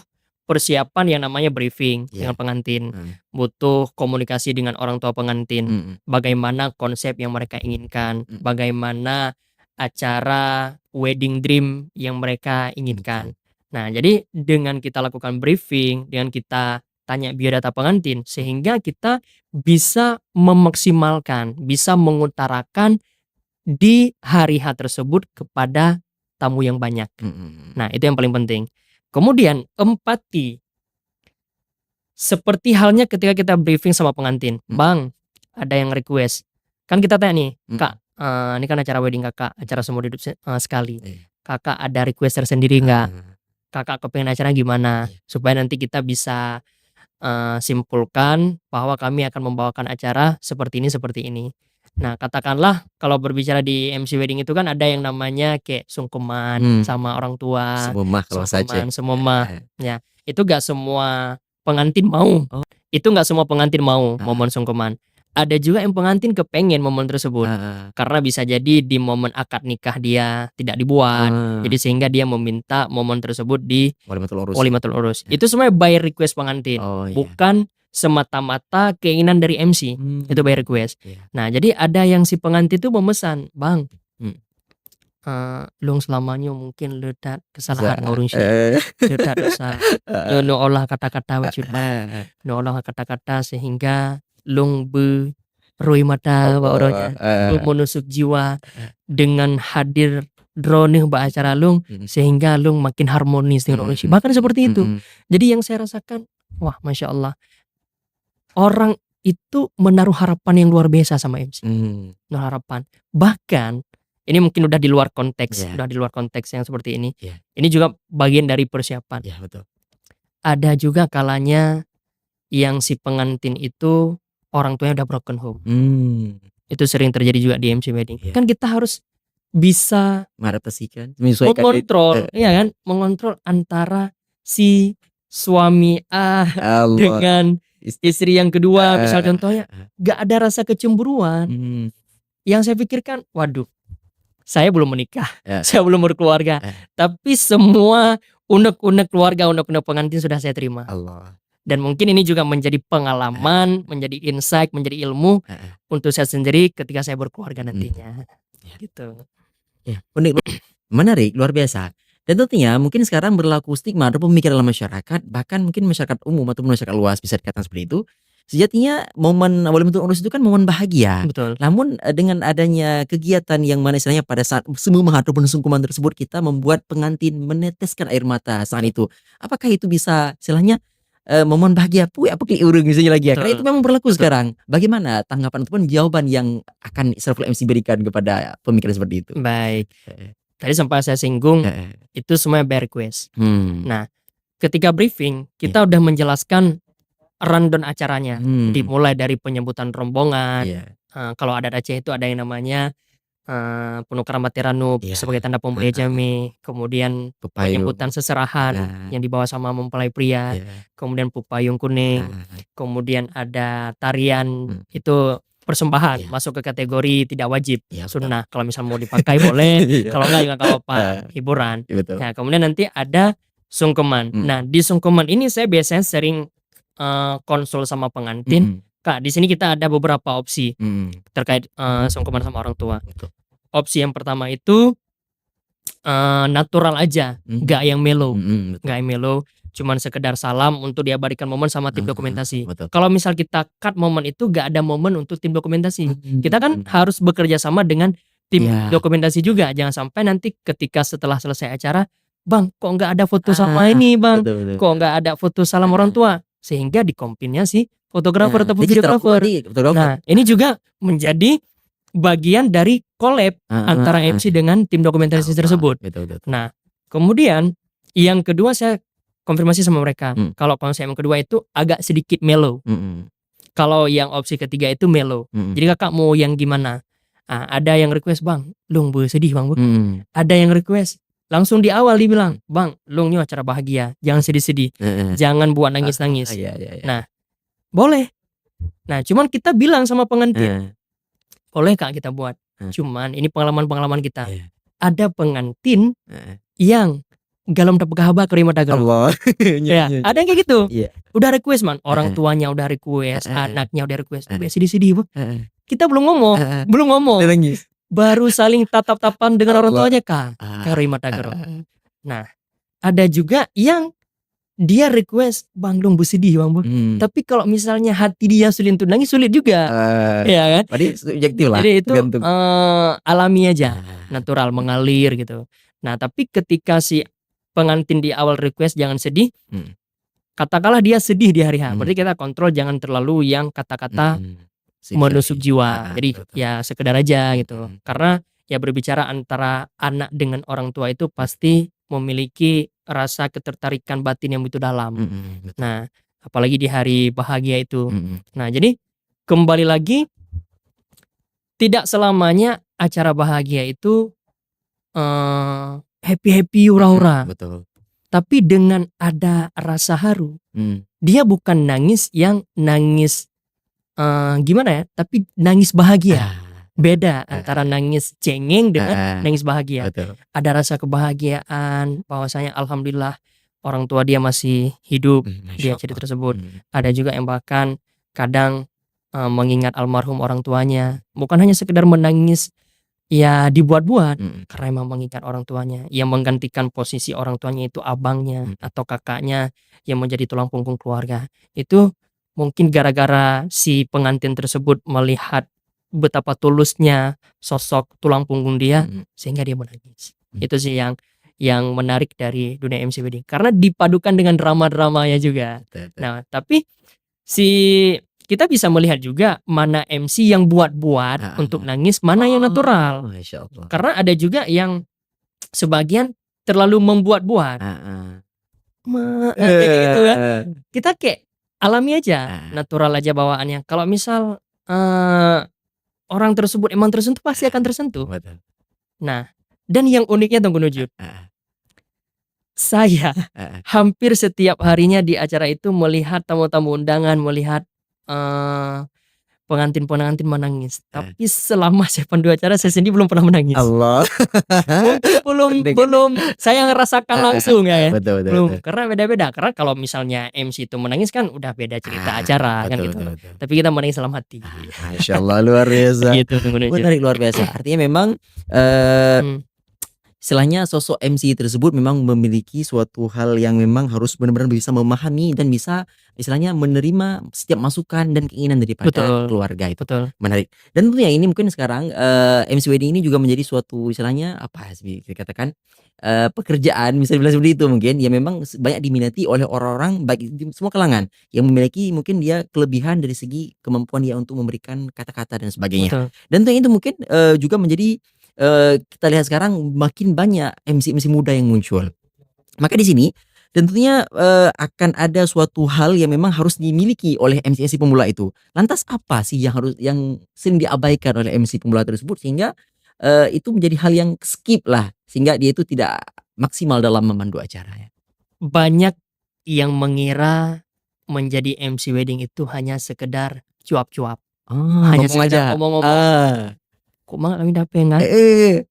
persiapan yang namanya briefing dengan pengantin, butuh komunikasi dengan orang tua pengantin, bagaimana konsep yang mereka inginkan, bagaimana acara wedding dream yang mereka inginkan. Nah, jadi dengan kita lakukan briefing, dengan kita tanya biodata pengantin, sehingga kita bisa memaksimalkan, bisa mengutarakan di hari H tersebut kepada tamu yang banyak. Nah, itu yang paling penting. Kemudian empati. Seperti halnya ketika kita briefing sama pengantin, Bang, ada yang request. Kan kita tanya nih, Kak, ini kan acara wedding kakak, acara seumur hidup sekali. Kakak ada request tersendiri nggak? Kakak kepengen acara gimana? Supaya nanti kita bisa simpulkan bahwa kami akan membawakan acara seperti ini. Nah, katakanlah kalau berbicara di MC wedding itu kan ada yang namanya kayak sungkeman sama orang tua, Semua kalau saja. sememah. Ya, itu gak semua pengantin mau. Itu gak semua pengantin mau momen sungkeman. Ada juga yang pengantin kepengen momen tersebut. Karena bisa jadi di momen akad nikah dia tidak dibuat. Jadi sehingga dia meminta momen tersebut di Walimatul Urus. Itu semuanya by request pengantin. Bukan semata-mata keinginan dari MC. Itu by request. Nah, jadi ada yang si pengantin itu memesan, Bang, lung selamanya mungkin ledat kesalahan ngurung sih. Ledat dosa. No olah kata-kata wajib. No olah kata-kata sehingga lung beroi mata orangnya. Menusuk jiwa dengan hadir drone acara lung sehingga lung makin harmonis dengan orang sih. Bahkan seperti itu. Jadi yang saya rasakan, wah, Masya Allah, orang itu menaruh harapan yang luar biasa sama MC. Menaruh harapan. Bahkan ini mungkin udah di luar konteks, udah di luar konteks yang seperti ini. Ini juga bagian dari persiapan. Betul. Ada juga kalanya yang si pengantin itu orang tuanya udah broken home. Itu sering terjadi juga di MC wedding. Kan kita harus bisa Mengadaptasikan, mengontrol, iya kan? Mengontrol antara si suami dengan istri yang kedua, misal contohnya gak ada rasa kecemburuan. Yang saya pikirkan, waduh, saya belum menikah, saya belum berkeluarga, tapi semua unek-unek keluarga, unek-unek pengantin sudah saya terima. Dan mungkin ini juga menjadi pengalaman, menjadi insight, menjadi ilmu untuk saya sendiri ketika saya berkeluarga nantinya. Gitu. Unik, menarik, luar biasa. Dan tentunya mungkin sekarang berlaku stigma atau pemikiran dalam masyarakat, bahkan mungkin masyarakat umum atau masyarakat luas bisa dikatakan seperti itu. Sejatinya momen Walimatul Urus itu kan momen bahagia. Betul. Namun dengan adanya kegiatan yang mana istilahnya pada saat semua ataupun sungkuman tersebut kita membuat pengantin meneteskan air mata saat itu. Apakah itu bisa istilahnya momen bahagia apa kayak urung misalnya lagi ya? Karena itu memang berlaku sekarang. Bagaimana tanggapan ataupun jawaban yang akan Israfil MC berikan kepada pemikiran seperti itu? Baik. Tadi sempat saya singgung, itu semuanya by request. Nah, ketika briefing, kita udah menjelaskan rundown acaranya. Dimulai dari penyebutan rombongan. Kalau adat Aceh itu ada yang namanya penukaran mati ranub sebagai tanda pemberi jami. Kemudian penyebutan seserahan yang dibawa sama mempelai pria. Kemudian pupayung kuning. Kemudian ada tarian, itu persembahan, masuk ke kategori tidak wajib, sunnah. Kalau misal mau dipakai boleh, kalau enggak juga enggak apa-apa, hiburan. Nah, kemudian nanti ada sungkeman. Nah, di sungkeman ini saya biasanya sering konsul sama pengantin. Kak, di sini kita ada beberapa opsi terkait sungkeman sama orang tua. Opsi yang pertama itu natural aja, enggak yang mellow. Enggak yang mellow, cuman sekedar salam untuk diabadikan momen sama tim Ah, dokumentasi. betul. Kalau misal kita cut momen itu gak ada momen untuk tim dokumentasi. Kita kan harus bekerja sama dengan tim Iya. dokumentasi juga. Jangan sampai nanti ketika setelah selesai acara, Bang, kok nggak ada foto sama Ah, ini, Bang? betul, betul. Kok nggak ada foto salam orang tua? Sehingga di kompinnya si fotografer Nah, ataupun jadi videografer. fotografer. Nah, ini juga menjadi bagian dari collab antara MC dengan tim dokumentasi tersebut. Betul, betul. Nah, kemudian yang kedua saya konfirmasi sama mereka. Hmm. Kalau konsep yang kedua itu agak sedikit mellow. Kalau yang opsi ketiga itu mellow. Jadi kakak mau yang gimana? Ada yang request, Bang, Lung sedih Bang. Ada yang request langsung di awal dibilang, Bang, Lung ini acara bahagia, jangan sedih-sedih, jangan buat nangis-nangis. Iya, iya, iya. Nah, boleh. Nah, cuman kita bilang sama pengantin, boleh Kak kita buat. Cuman ini pengalaman-pengalaman kita. Iya. Ada pengantin yang galam dapat kabar kerima dagang. Allah. Ya, ada yang kayak gitu. Iya. Udah request man, orang tuanya udah request, anaknya udah request, sedih-sedih, Bang. Kita belum ngomong, Nangis. baru saling tatap-tapan dengan orang Allah. tuanya Kak. Kerima dagang. Nah, ada juga yang dia request, Bang Lung sedih Bang. Tapi kalau misalnya hati dia sulit untuk nangis, sulit juga. Ya kan? Tadi subjektif lah. Jadi itu tergantung. alami aja, natural mengalir gitu. Nah, tapi ketika si pengantin di awal request jangan sedih, katakanlah dia sedih di hari H. Berarti kita kontrol jangan terlalu yang kata-kata menusuk jiwa. Jadi betul. ya sekedar aja gitu. Karena ya berbicara antara anak dengan orang tua itu pasti memiliki rasa ketertarikan batin yang begitu dalam. Betul. Nah, apalagi di hari bahagia itu. Nah, jadi kembali lagi, tidak selamanya acara bahagia itu happy-happy hura-hura. Betul. Tapi dengan ada rasa haru, dia bukan nangis yang nangis gimana ya, tapi nangis bahagia. Beda antara nangis cengeng dengan nangis bahagia. Betul. Ada rasa kebahagiaan bahwasanya alhamdulillah orang tua dia masih hidup di acara tersebut. Ada juga yang bahkan kadang mengingat almarhum orang tuanya, bukan hanya sekedar menangis ya dibuat-buat, karena emang mengingat orang tuanya yang menggantikan posisi orang tuanya itu abangnya atau kakaknya yang menjadi tulang punggung keluarga. Itu mungkin gara-gara si pengantin tersebut melihat betapa tulusnya sosok tulang punggung dia, sehingga dia menangis. Itu sih yang menarik dari dunia MC wedding, karena dipadukan dengan drama-dramanya juga. Nah, tapi kita bisa melihat juga mana MC yang buat-buat untuk nangis, mana yang natural. Masya Allah. Karena ada juga yang sebagian terlalu membuat-buat. Kayak gitu kan. Kita kayak alami aja, natural aja bawaannya. Kalau misal orang tersebut emang tersentuh, pasti akan tersentuh. Betul. Nah, dan yang uniknya Tunggu Nujud, saya hampir setiap harinya di acara itu melihat tamu-tamu undangan, melihat pengantin-pengantin menangis. Tapi selama saya pandu acara, saya sendiri belum pernah menangis. Allah. Mungkin belum saya ngerasakan langsung ya. Betul, betul, Belum, betul. karena beda-beda. Karena kalau misalnya MC itu menangis kan udah beda cerita acara kan betul, gitu. betul. Tapi kita menangis dalam hati. Masya Allah, luar biasa. Gitu Tunggu Nujud. Menarik, luar biasa. Artinya memang istilahnya sosok MC tersebut memang memiliki suatu hal yang memang harus benar-benar bisa memahami dan bisa istilahnya menerima setiap masukan dan keinginan daripada Betul. keluarga itu. Betul. Menarik. Dan tentunya ini mungkin sekarang MC wedding ini juga menjadi suatu istilahnya apa sih dikatakan pekerjaan bisa dibilang seperti itu, mungkin ya memang banyak diminati oleh orang-orang baik di semua kalangan yang memiliki mungkin dia kelebihan dari segi kemampuan dia untuk memberikan kata-kata dan sebagainya. Betul. Dan tentunya itu mungkin juga menjadi kita lihat sekarang makin banyak MC muda yang muncul. Maka di sini tentunya akan ada suatu hal yang memang harus dimiliki oleh MC pemula itu. Lantas apa sih yang sering diabaikan oleh MC pemula tersebut sehingga itu menjadi hal yang skip lah, sehingga dia itu tidak maksimal dalam memandu acara ya. Banyak yang mengira menjadi MC wedding itu hanya sekedar cuap-cuap. Hanya Ngomong sekedar aja. ngomong-ngomong. Kok mang kami dapengan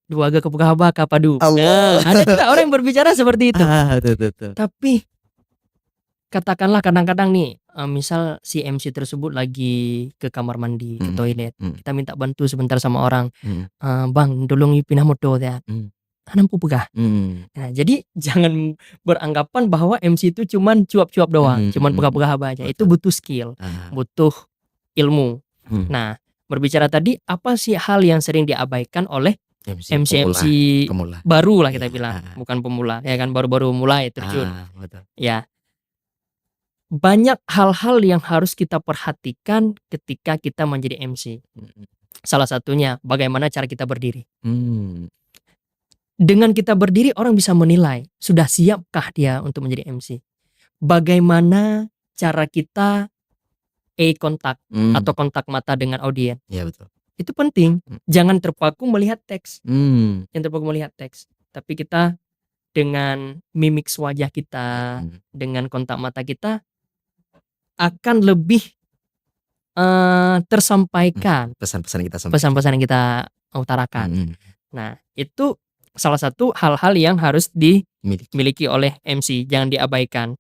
dua agak kepegahaba kapadu. Allah. Ada juga orang yang berbicara seperti itu. Betul. Tapi katakanlah kadang-kadang nih, misal si MC tersebut lagi ke kamar mandi, ke toilet, kita minta bantu sebentar sama orang, Bang, tolong pindah motor ya. pupukah. Nah, jadi jangan beranggapan bahwa MC itu cuman cuap-cuap doang, cuman pegah-pegah aja. Itu butuh skill, butuh ilmu. Nah, berbicara tadi, apa sih hal yang sering diabaikan oleh MC pemula. baru lah kita Iya, bilang, bukan pemula, ya kan, baru-baru mulai terjun. Betul. Ya, banyak hal-hal yang harus kita perhatikan ketika kita menjadi MC. Salah satunya, bagaimana cara kita berdiri. Dengan kita berdiri, orang bisa menilai, sudah siapkah dia untuk menjadi MC. Bagaimana cara kita eye contact atau kontak mata dengan audiens. Ya betul. Itu penting. Jangan terpaku melihat teks. Hmm. Jangan terpaku melihat teks. Tapi kita dengan mimik wajah kita, dengan kontak mata kita akan lebih tersampaikan Pesan-pesan kita sampai. pesan-pesan yang kita utarakan. Nah, itu salah satu hal-hal yang harus dimiliki oleh MC, jangan diabaikan.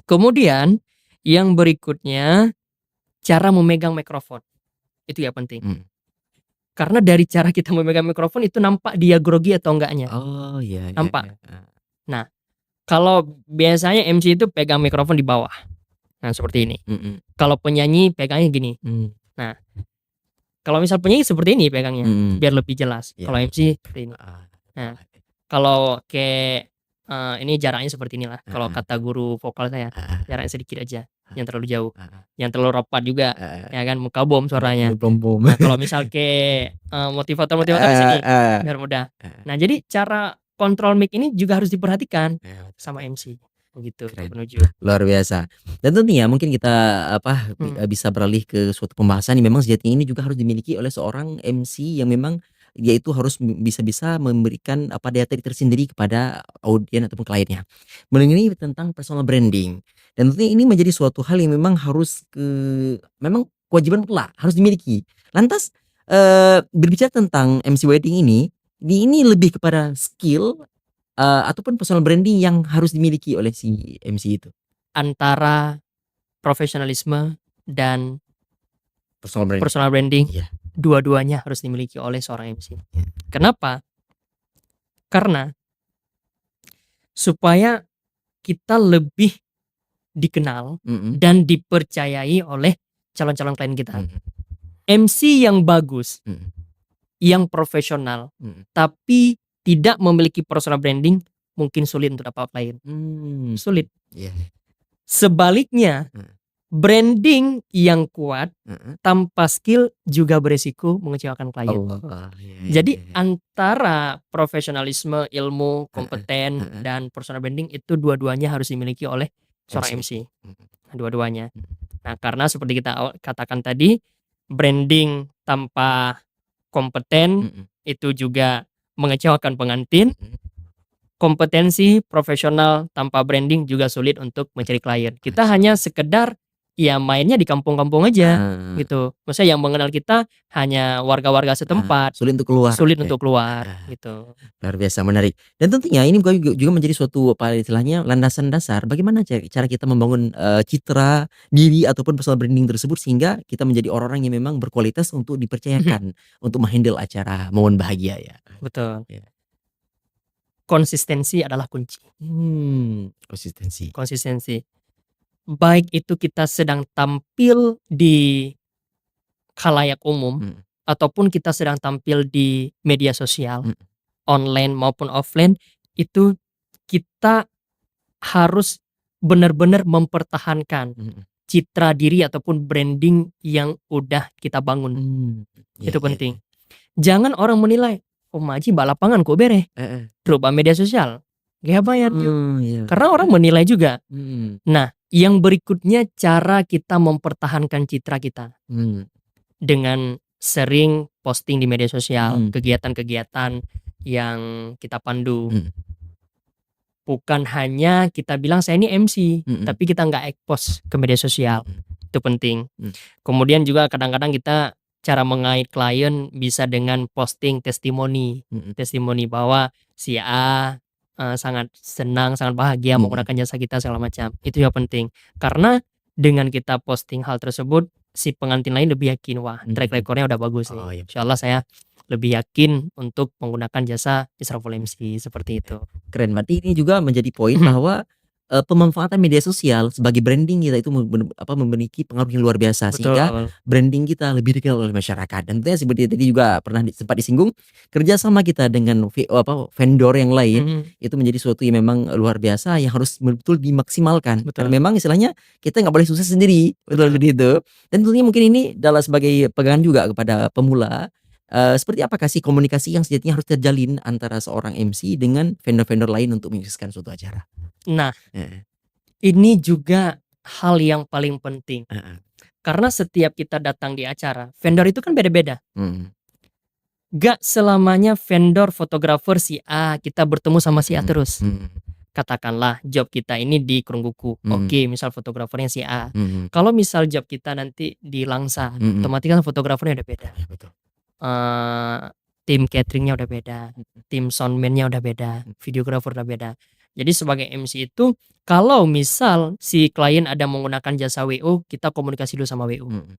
Kemudian yang berikutnya, cara memegang mikrofon. Itu ya penting. Karena dari cara kita memegang mikrofon itu nampak dia grogi atau enggaknya. Oh iya. Nampak. Nah, kalau biasanya MC itu pegang mikrofon di bawah. Nah, seperti ini. Kalau penyanyi pegangnya gini. Nah, kalau misal penyanyi seperti ini pegangnya, biar lebih jelas. Iya. Kalau MC seperti ini. Nah, kalau kayak ini jaraknya seperti inilah. Kalau kata guru vokal saya, jaraknya sedikit aja, yang terlalu jauh, yang terlalu rapat juga, ya kan, muka bom suaranya. Nah, kalau misal kayak motivator-motivator di sini, biar mudah. Nah, jadi cara kontrol mic ini juga harus diperhatikan sama MC, begitu Keren. menuju. Luar biasa. Dan tentunya mungkin kita bisa beralih ke suatu pembahasan yang memang sejatinya ini juga harus dimiliki oleh seorang MC yang memang dia itu harus bisa memberikan daya tarik tersendiri kepada audiens ataupun kliennya. Mengenai tentang personal branding. Dan tentunya ini menjadi suatu hal yang memang harus memang kewajiban pula harus dimiliki. Lantas berbicara tentang MC wedding ini lebih kepada skill ataupun personal branding yang harus dimiliki oleh si MC itu. Antara profesionalisme dan personal branding, Iya. dua-duanya harus dimiliki oleh seorang MC. Kenapa? Karena supaya kita lebih dikenal dan dipercayai oleh calon-calon klien kita. MC yang bagus, yang profesional, tapi tidak memiliki personal branding, mungkin sulit untuk dapat klien. Sulit. Iya. Sebaliknya, branding yang kuat tanpa skill juga beresiko mengecewakan klien. Jadi antara profesionalisme, ilmu, kompeten dan personal branding itu dua-duanya harus dimiliki oleh seorang MC. Dua-duanya. Nah, karena seperti kita katakan tadi, branding tanpa kompeten itu juga mengecewakan pengantin. Kompetensi profesional tanpa branding juga sulit untuk mencari klien. Kita hanya sekedar ya mainnya di kampung-kampung aja gitu. Maksudnya yang mengenal kita hanya warga-warga setempat. Sulit untuk keluar. Sulit untuk keluar gitu. Luar biasa menarik. Dan tentunya ini juga menjadi suatu istilahnya landasan dasar bagaimana cara kita membangun citra diri ataupun personal branding tersebut sehingga kita menjadi orang-orang yang memang berkualitas untuk dipercayakan untuk menghandle acara momen bahagia ya. Betul. Ya. Konsistensi adalah kunci. Konsistensi. Baik itu kita sedang tampil di khalayak umum ataupun kita sedang tampil di media sosial, online maupun offline, itu kita harus benar-benar mempertahankan citra diri ataupun branding yang udah kita bangun. Itu penting. Jangan orang menilai, oh Maji balapangan kok bere. Coba media sosial. Gak bayar. Karena orang menilai juga. Nah, yang berikutnya cara kita mempertahankan citra kita. Dengan sering posting di media sosial, kegiatan-kegiatan yang kita pandu. Bukan hanya kita bilang saya ini MC, tapi kita nggak expose ke media sosial. Itu penting. Kemudian juga kadang-kadang kita cara mengait klien bisa dengan posting testimoni. Testimoni bahwa si A sangat senang, sangat bahagia menggunakan jasa kita segala macam. Itu yang penting. Karena dengan kita posting hal tersebut, si pengantin lain lebih yakin, wah track recordnya udah bagus nih. Insya Allah saya lebih yakin untuk menggunakan jasa Israful MC seperti itu. Keren, berarti ini juga menjadi poin bahwa pemanfaatan media sosial sebagai branding kita itu memiliki pengaruh yang luar biasa, sehingga Betul. branding kita lebih dikenal oleh masyarakat. Dan tentunya seperti tadi juga pernah sempat disinggung, kerjasama kita dengan vendor yang lain Mhm. itu menjadi suatu yang memang luar biasa yang harus betul dimaksimalkan. Betul. Karena memang istilahnya kita nggak boleh sukses sendiri, betul seperti itu. Dan tentunya mungkin ini adalah sebagai pegangan juga kepada pemula. Seperti apakah sih komunikasi yang sejatinya harus terjalin antara seorang MC dengan vendor-vendor lain untuk menyukseskan suatu acara? Nah, Heeh. ini juga hal yang paling penting. Heeh. Karena setiap kita datang di acara, vendor itu kan beda-beda. Mhm. Gak selamanya vendor fotografer si A, kita bertemu sama si A Mhm. terus. Mhm. Katakanlah job kita ini di Kerungguku. Oke, misal fotografernya si A. Mhm. Kalau misal job kita nanti di Langsa, Mhm. otomatis kan fotografernya udah beda. Ya, betul. Tim cateringnya udah beda, tim soundman-nya udah beda, Mhm. videographer udah beda. Jadi sebagai MC itu, kalau misal si klien ada menggunakan jasa WO, kita komunikasi dulu sama WO. Mhm.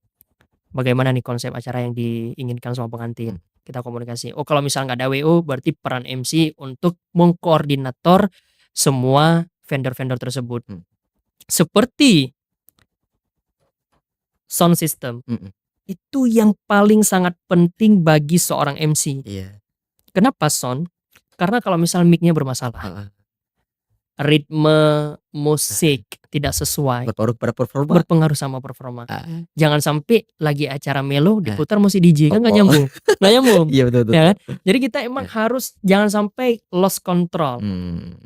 Bagaimana nih konsep acara yang diinginkan sama pengantin? Kita komunikasi. Oh, kalau misal nggak ada WO, berarti peran MC untuk mengkoordinator semua vendor-vendor tersebut. Seperti sound system. Mhm. Itu yang paling sangat penting bagi seorang MC. Iya. Kenapa sound? Karena kalau misal mic-nya bermasalah, Heeh. ritme musik tidak sesuai, Berpengaruh pada performa. berpengaruh sama performa. Heeh. Jangan sampai lagi acara melo diputar musik DJ, kan nggak Oh. nyambung. Nggak nyambung. Iya, betul, betul. Ya kan? Jadi kita emang harus jangan sampai lost control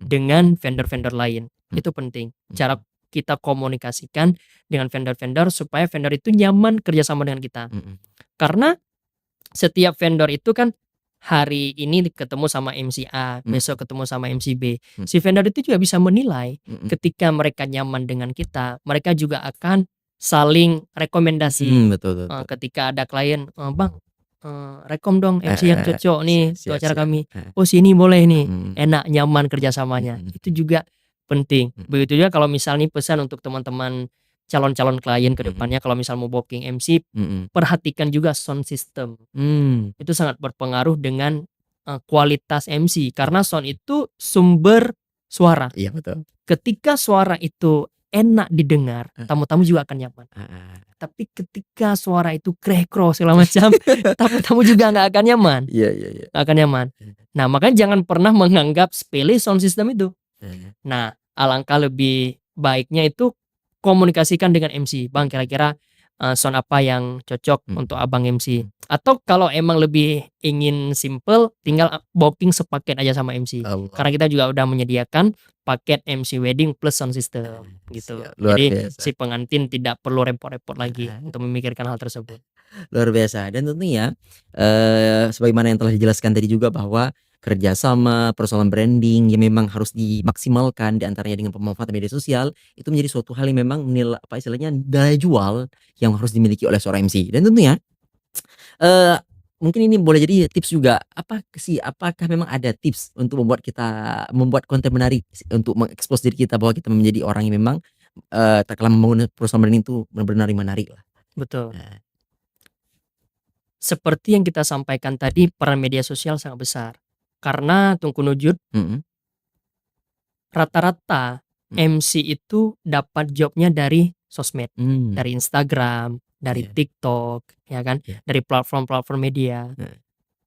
dengan vendor-vendor lain. Itu penting. Cara kita komunikasikan dengan vendor-vendor supaya vendor itu nyaman kerjasama dengan kita. Karena setiap vendor itu kan hari ini ketemu sama MC A, besok ketemu sama MC B. Si vendor itu juga bisa menilai ketika mereka nyaman dengan kita, mereka juga akan saling rekomendasi. Betul, betul. Ketika ada klien, Bang, rekom dong MC yang cocok nih untuk Siap, acara siap. kami. Oh, sini boleh nih, Mhm. enak nyaman kerjasamanya. Itu juga penting. Begitu juga kalau misal nih pesan untuk teman-teman calon-calon klien ke depannya, kalau misal mau booking MC, perhatikan juga sound system. Itu sangat berpengaruh dengan kualitas MC, karena sound itu sumber suara. Iya, betul. Ketika suara itu enak didengar, tamu-tamu juga akan nyaman. Tapi ketika suara itu kreh-kroh segala macam, tamu-tamu juga nggak akan nyaman. Iya, iya, iya. Nggak akan nyaman. Nah, makanya jangan pernah menganggap sepele sound system itu. Nah, alangkah lebih baiknya itu komunikasikan dengan MC. Bang, kira-kira sound apa yang cocok untuk abang MC? Atau kalau emang lebih ingin simple, tinggal booking sepaket aja sama MC. Allah. Karena kita juga udah menyediakan paket MC wedding plus sound system gitu. Siap, luar Jadi biasa. si pengantin tidak perlu repot-repot lagi untuk memikirkan hal tersebut. Luar biasa. Dan tentunya sebagaimana yang telah dijelaskan tadi juga bahwa kerjasama, persoalan branding yang memang harus dimaksimalkan diantaranya dengan pemanfaatan media sosial itu menjadi suatu hal yang memang istilahnya daya jual yang harus dimiliki oleh seorang MC. Dan tentunya mungkin ini boleh jadi tips juga, apakah memang ada tips untuk membuat konten menarik untuk mengekspos diri kita bahwa kita menjadi orang yang memang tak kalah membangun perusahaan branding itu benar-benar menarik lah. Betul. Nah. Seperti yang kita sampaikan tadi, peran media sosial sangat besar. Karena Tungku Nujud, rata-rata MC itu dapat jobnya dari sosmed, dari Instagram, dari TikTok, ya kan, dari platform-platform media.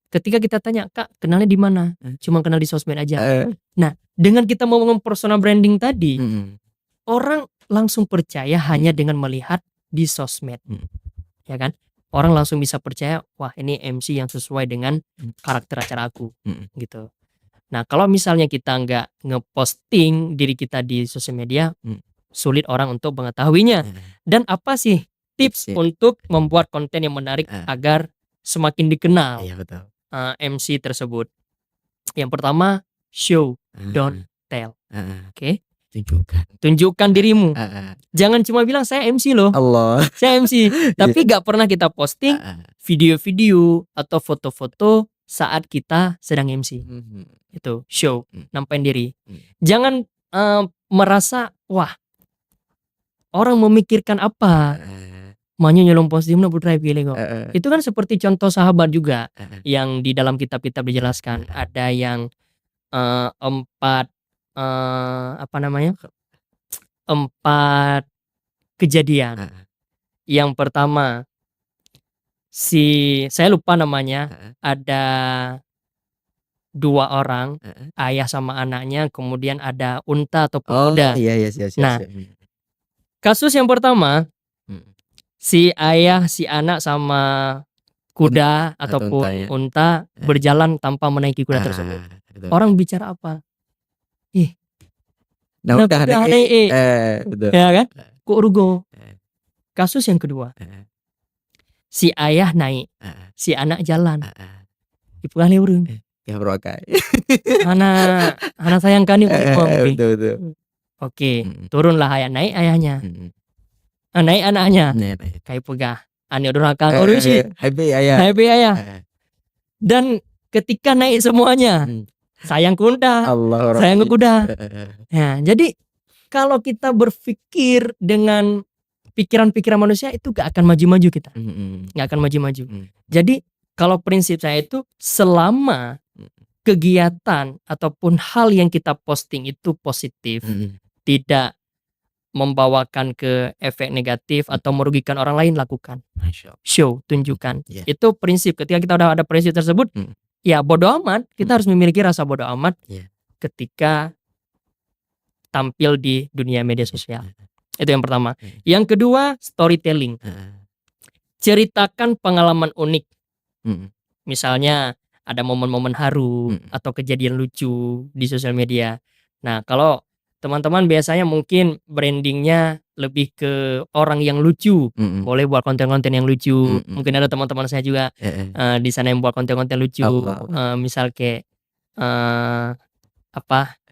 Ketika kita tanya, Kak, kenalnya di mana? Cuma kenal di sosmed aja. Nah, dengan kita mau ngomong personal branding tadi, orang langsung percaya hanya dengan melihat di sosmed, ya kan? Orang langsung bisa percaya, wah ini MC yang sesuai dengan karakter acara aku, gitu. Nah, kalau misalnya kita nggak ngeposting diri kita di sosial media, sulit orang untuk mengetahuinya. Dan apa sih tips untuk membuat konten yang menarik agar semakin dikenal Iya, betul. MC tersebut? Yang pertama, show, don't tell. Oke? Tunjukkan dirimu. Jangan cuma bilang saya MC loh, Allah. saya MC, tapi gak pernah kita posting video-video atau foto-foto saat kita sedang MC. Itu show, nampain diri. Jangan merasa wah orang memikirkan apa Manyo nyolong posting na putra pilih kok. Heeh. Itu kan seperti contoh sahabat juga Heeh. yang di dalam kitab-kitab dijelaskan. Ada yang 4 apa namanya? 4 kejadian. Heeh. Yang pertama saya lupa namanya, Heeh. ada 2 orang, Heeh. ayah sama anaknya, kemudian ada unta ataupun Oh, kuda. iya iya, siap siap Nah, siap. kasus yang pertama, Mhm. si ayah, si anak sama kuda atau ataupun unta ya. unta berjalan tanpa menaiki kuda tersebut. Betul. Orang bicara apa? Ih, Nah, nah udah kuda ada naik, betul. ya kan? Kok rugo? Heeh. Kasus yang kedua, Heeh. si ayah naik, Heeh. si anak jalan. Heeh. Ipukali urang. Ya brokai. Anak sayang kani Betul betul. Oke, Mhm. turunlah naik ayahnya. Mhm. Naik anaknya. Nah, nah. Kayak pegah. Ani durhaka urusi. Hai be ayah. Hai be ayah. Heeh. Dan ketika naik semuanya, Hmm. sayang kuda, Allah sayang Rabbi. kuda. Heeh. Nah, jadi kalau kita berpikir dengan pikiran-pikiran manusia itu gak akan maju-maju kita. Mhm. Gak akan maju-maju. Mhm. Jadi kalau prinsip saya itu selama kegiatan ataupun hal yang kita posting itu positif, Mhm. tidak membawakan ke efek negatif atau merugikan orang lain, lakukan. Masya Allah. Show, tunjukkan. Iya. Itu prinsip. Ketika kita udah ada prinsip tersebut, Mhm. ya bodo amat. Kita harus memiliki rasa bodo amat Iya. ketika tampil di dunia media sosial. Itu yang pertama. Mhm. Yang kedua, storytelling. Heeh. Ceritakan pengalaman unik. Mhm. Misalnya ada momen-momen haru atau kejadian lucu di sosial media. Nah, kalau teman-teman biasanya mungkin brandingnya lebih ke orang yang lucu, Mhm. boleh buat konten-konten yang lucu. Mhm. Mungkin ada teman-teman saya juga Heeh. di sana yang buat konten-konten lucu. Allah. Misal kayak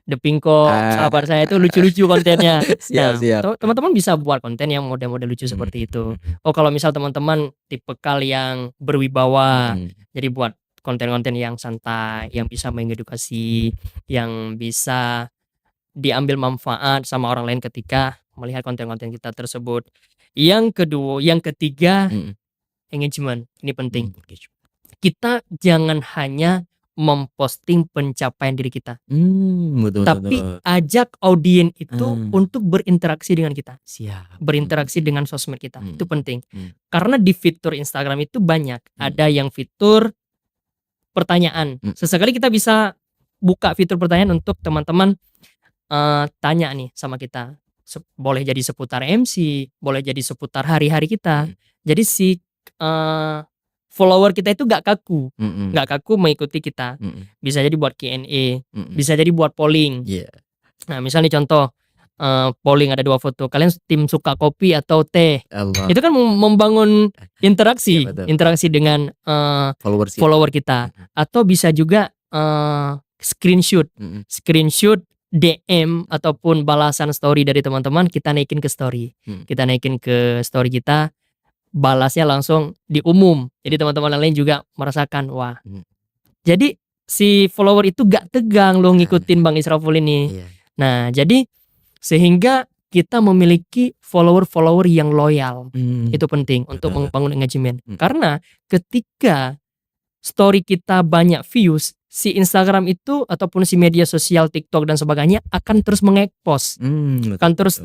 The Pinko, Ah. sahabat saya itu lucu-lucu kontennya. Siap, siap. Teman-teman bisa buat konten yang model-model lucu seperti itu. Oh, kalau misal teman-teman tipikal yang berwibawa, Mhm. jadi buat konten-konten yang santai, yang bisa mengedukasi, yang bisa diambil manfaat sama orang lain ketika melihat konten-konten kita tersebut. Yang ketiga, Mhm. engagement. Ini penting. Oke. Kita jangan hanya memposting pencapaian diri kita, Betul tapi betul. ajak audiens itu Hmm. untuk berinteraksi dengan kita, Siap. berinteraksi dengan sosmed kita. Hmm. Itu penting. Hmm. Karena di fitur Instagram itu banyak. Ada yang fitur pertanyaan. Sesekali kita bisa buka fitur pertanyaan untuk teman-teman tanya nih sama kita. Boleh jadi seputar MC, boleh jadi seputar hari-hari kita. Jadi si follower kita itu gak kaku, gak kaku mengikuti kita. Bisa jadi buat Q&A, bisa jadi buat polling. Iya. Nah, misalnya folling ada 2 foto. Kalian tim suka kopi atau teh? Allah. Itu kan membangun interaksi, Iya, betul. interaksi dengan Followers follower kita. Atau bisa juga screenshot DM ataupun balasan story dari teman-teman, kita naikin ke story. Kita naikin ke story kita, balasnya langsung di umum. Jadi teman-teman yang lain juga merasakan, wah. Jadi si follower itu gak tegang loh ngikutin Bang Israful ini. Iya. Nah, jadi sehingga kita memiliki follower-follower yang loyal. Itu penting untuk membangun engagement. Karena ketika story kita banyak views, si Instagram itu ataupun si media sosial TikTok dan sebagainya akan terus mengekspos, akan terus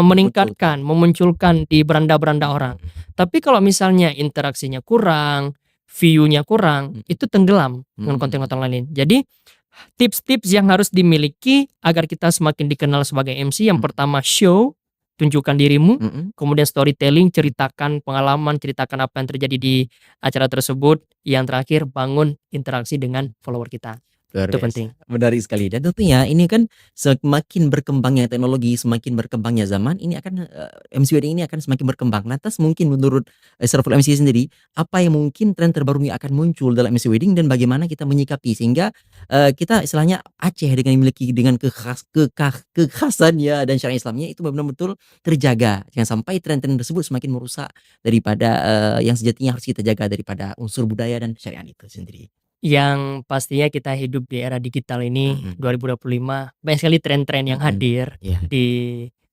meningkatkan, memunculkan di beranda-beranda orang. Tapi kalau misalnya interaksinya kurang, view-nya kurang, itu tenggelam dengan konten-konten lain. Jadi tips-tips yang harus dimiliki agar kita semakin dikenal sebagai MC, yang pertama show, tunjukkan dirimu, kemudian storytelling, ceritakan pengalaman, ceritakan apa yang terjadi di acara tersebut, yang terakhir bangun interaksi dengan follower kita. Luar Itu biasa. penting. Menarik sekali. Dan tentunya ini kan semakin berkembangnya teknologi, semakin berkembangnya zaman, ini akan MC wedding ini akan semakin berkembang. Lantas mungkin menurut Israful MC sendiri, apa yang mungkin tren terbaru yang akan muncul dalam MC wedding dan bagaimana kita menyikapi sehingga kita istilahnya Aceh dengan memiliki dengan kekhasannya dan syariat Islamnya itu benar-benar betul terjaga. Jangan sampai tren-tren tersebut semakin merusak daripada yang sejatinya harus kita jaga daripada unsur budaya dan syariat itu sendiri. Yang pastinya kita hidup di era digital ini, 2025, banyak sekali tren-tren yang hadir Iya. di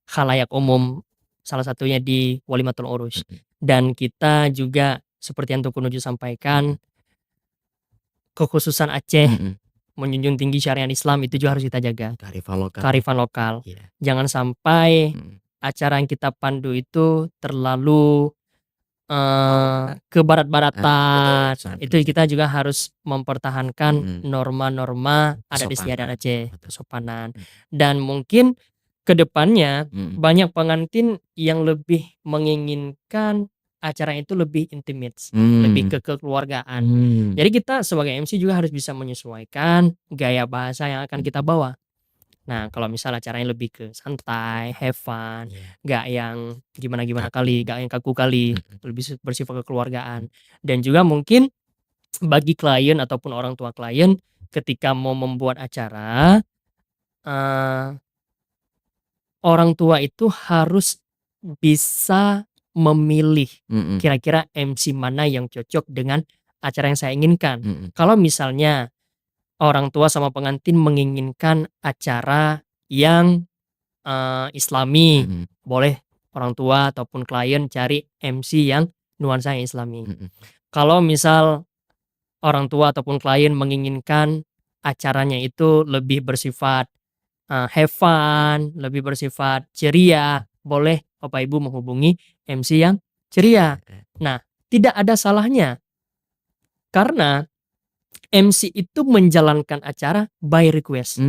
khalayak umum, salah satunya di Walimatul Urus. Dan kita juga seperti yang Tuku Nuju sampaikan, kekhususan Aceh menjunjung tinggi syariat Islam itu juga harus kita jaga. Kearifan lokal. Iya. Jangan sampai Mm. acara yang kita pandu itu terlalu ke barat-baratan. Betul, Itu kita juga harus mempertahankan Mm. norma-norma adat Kesopanan. istiadat Aceh, Betul. kesopanan. Dan mungkin ke depannya banyak pengantin yang lebih menginginkan acara itu lebih intimate, lebih ke kekeluargaan. Jadi kita sebagai MC juga harus bisa menyesuaikan gaya bahasa yang akan kita bawa. Nah, kalau misal acaranya lebih ke santai, have fun, nggak yang gimana-gimana kali, nggak yang kaku kali, lebih bersifat kekeluargaan. Dan juga mungkin bagi klien ataupun orang tua klien ketika mau membuat acara, orang tua itu harus bisa memilih kira-kira MC mana yang cocok dengan acara yang saya inginkan. Kalau misalnya orang tua sama pengantin menginginkan acara yang Islami, boleh orang tua ataupun klien cari MC yang nuansanya Islami. Kalau misal orang tua ataupun klien menginginkan acaranya itu lebih bersifat have fun, lebih bersifat ceria, boleh Bapak Ibu menghubungi MC yang ceria. Nah, tidak ada salahnya karena MC itu menjalankan acara by request.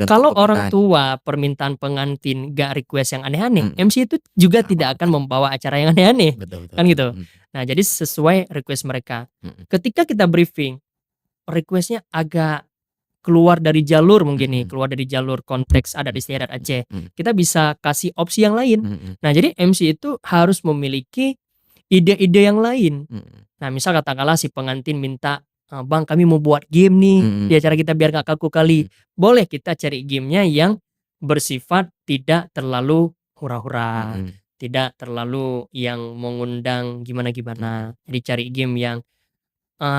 Kalau orang tua permintaan pengantin gak request yang aneh-aneh, MC itu juga tidak akan membawa acara yang aneh-aneh. Kan gitu. Nah, jadi sesuai request mereka. Ketika kita briefing, requestnya agak keluar dari jalur mungkin nih, keluar dari jalur konteks adat istiadat Aceh. Kita bisa kasih opsi yang lain. Nah, jadi MC itu harus memiliki ide-ide yang lain. Nah, misal katakanlah si pengantin minta, Bang, kami mau buat game nih di acara kita biar gak kaku kali. Boleh kita cari gamenya yang bersifat tidak terlalu hura-hura, tidak terlalu yang mengundang gimana-gimana. Jadi cari game yang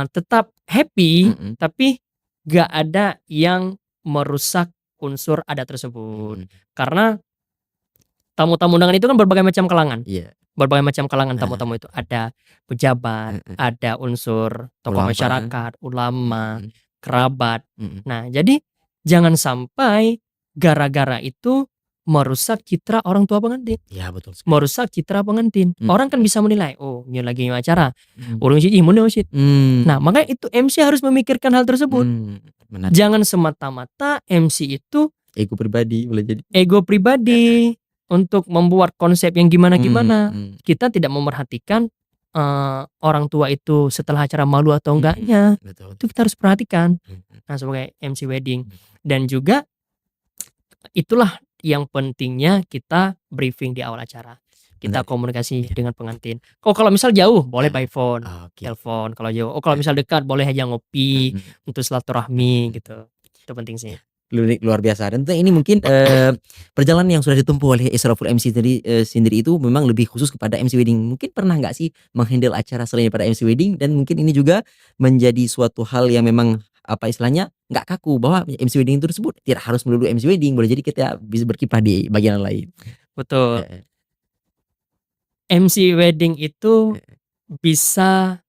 tetap happy, tapi gak ada yang merusak unsur adat tersebut. Karena tamu-tamu undangan itu kan berbagai macam kalangan. Berbagai macam kalangan tamu-tamu itu. Ada pejabat, ada unsur tokoh Ulama. masyarakat, ulama, kerabat. Nah, jadi jangan sampai gara-gara itu merusak citra orang tua pengantin. Ya, betul. Merusak citra pengantin. Orang kan bisa menilai, oh, ini lagi acara. Urung sih, mun sih. Nah, makanya itu MC harus memikirkan hal tersebut. Benar. Jangan semata-mata MC itu Ego pribadi boleh jadi. ego pribadi untuk membuat konsep yang gimana-gimana. Kita tidak memerhatikan orang tua itu setelah acara malu atau enggaknya. Betul. Itu kita harus perhatikan. Nah, sebagai MC wedding. Dan juga itulah yang pentingnya kita briefing di awal acara. Kita komunikasi dengan pengantin. Kalau misal jauh boleh by phone, telepon kalau jauh. Kalau misal dekat boleh aja ngopi untuk silaturahmi gitu. Itu penting sih. Luar biasa. Dan ini mungkin perjalanan yang sudah ditempuh oleh Israful MC sendiri itu memang lebih khusus kepada MC wedding. Mungkin pernah nggak sih menghandle acara selain daripada MC wedding, dan mungkin ini juga menjadi suatu hal yang memang apa istilahnya nggak kaku bahwa MC wedding tersebut tidak harus melulu MC wedding, boleh jadi kita bisa berkiprah di bagian lain. Betul. MC wedding itu bisa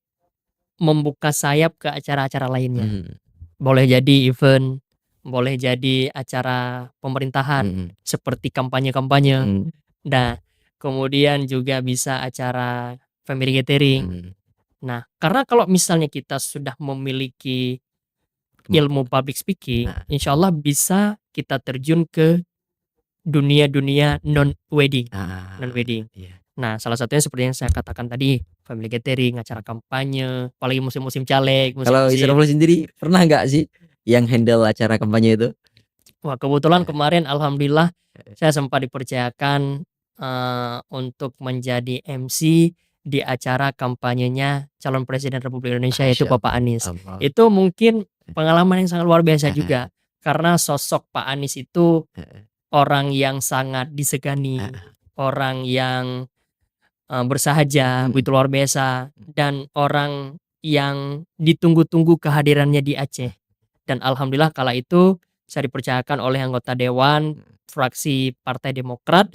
membuka sayap ke acara-acara lainnya. Boleh jadi event, boleh jadi acara pemerintahan seperti kampanye-kampanye. Nah, kemudian juga bisa acara family gathering. Nah, karena kalau misalnya kita sudah memiliki ilmu public speaking, insya Allah bisa kita terjun ke dunia-dunia non-wedding. Nah, salah satunya seperti yang saya katakan tadi, family gathering, acara kampanye, apalagi musim-musim caleg. Kalau Israful sendiri pernah nggak sih yang handle acara kampanye itu? Wah, kebetulan kemarin alhamdulillah saya sempat dipercayakan untuk menjadi MC di acara kampanyenya calon presiden Republik Indonesia, yaitu Bapak Anies. Itu mungkin pengalaman yang sangat luar biasa juga, karena sosok Pak Anies itu orang yang sangat disegani, orang yang bersahaja, begitu luar biasa, dan orang yang ditunggu-tunggu kehadirannya di Aceh. Dan alhamdulillah kala itu saya dipercayakan oleh anggota dewan fraksi Partai Demokrat,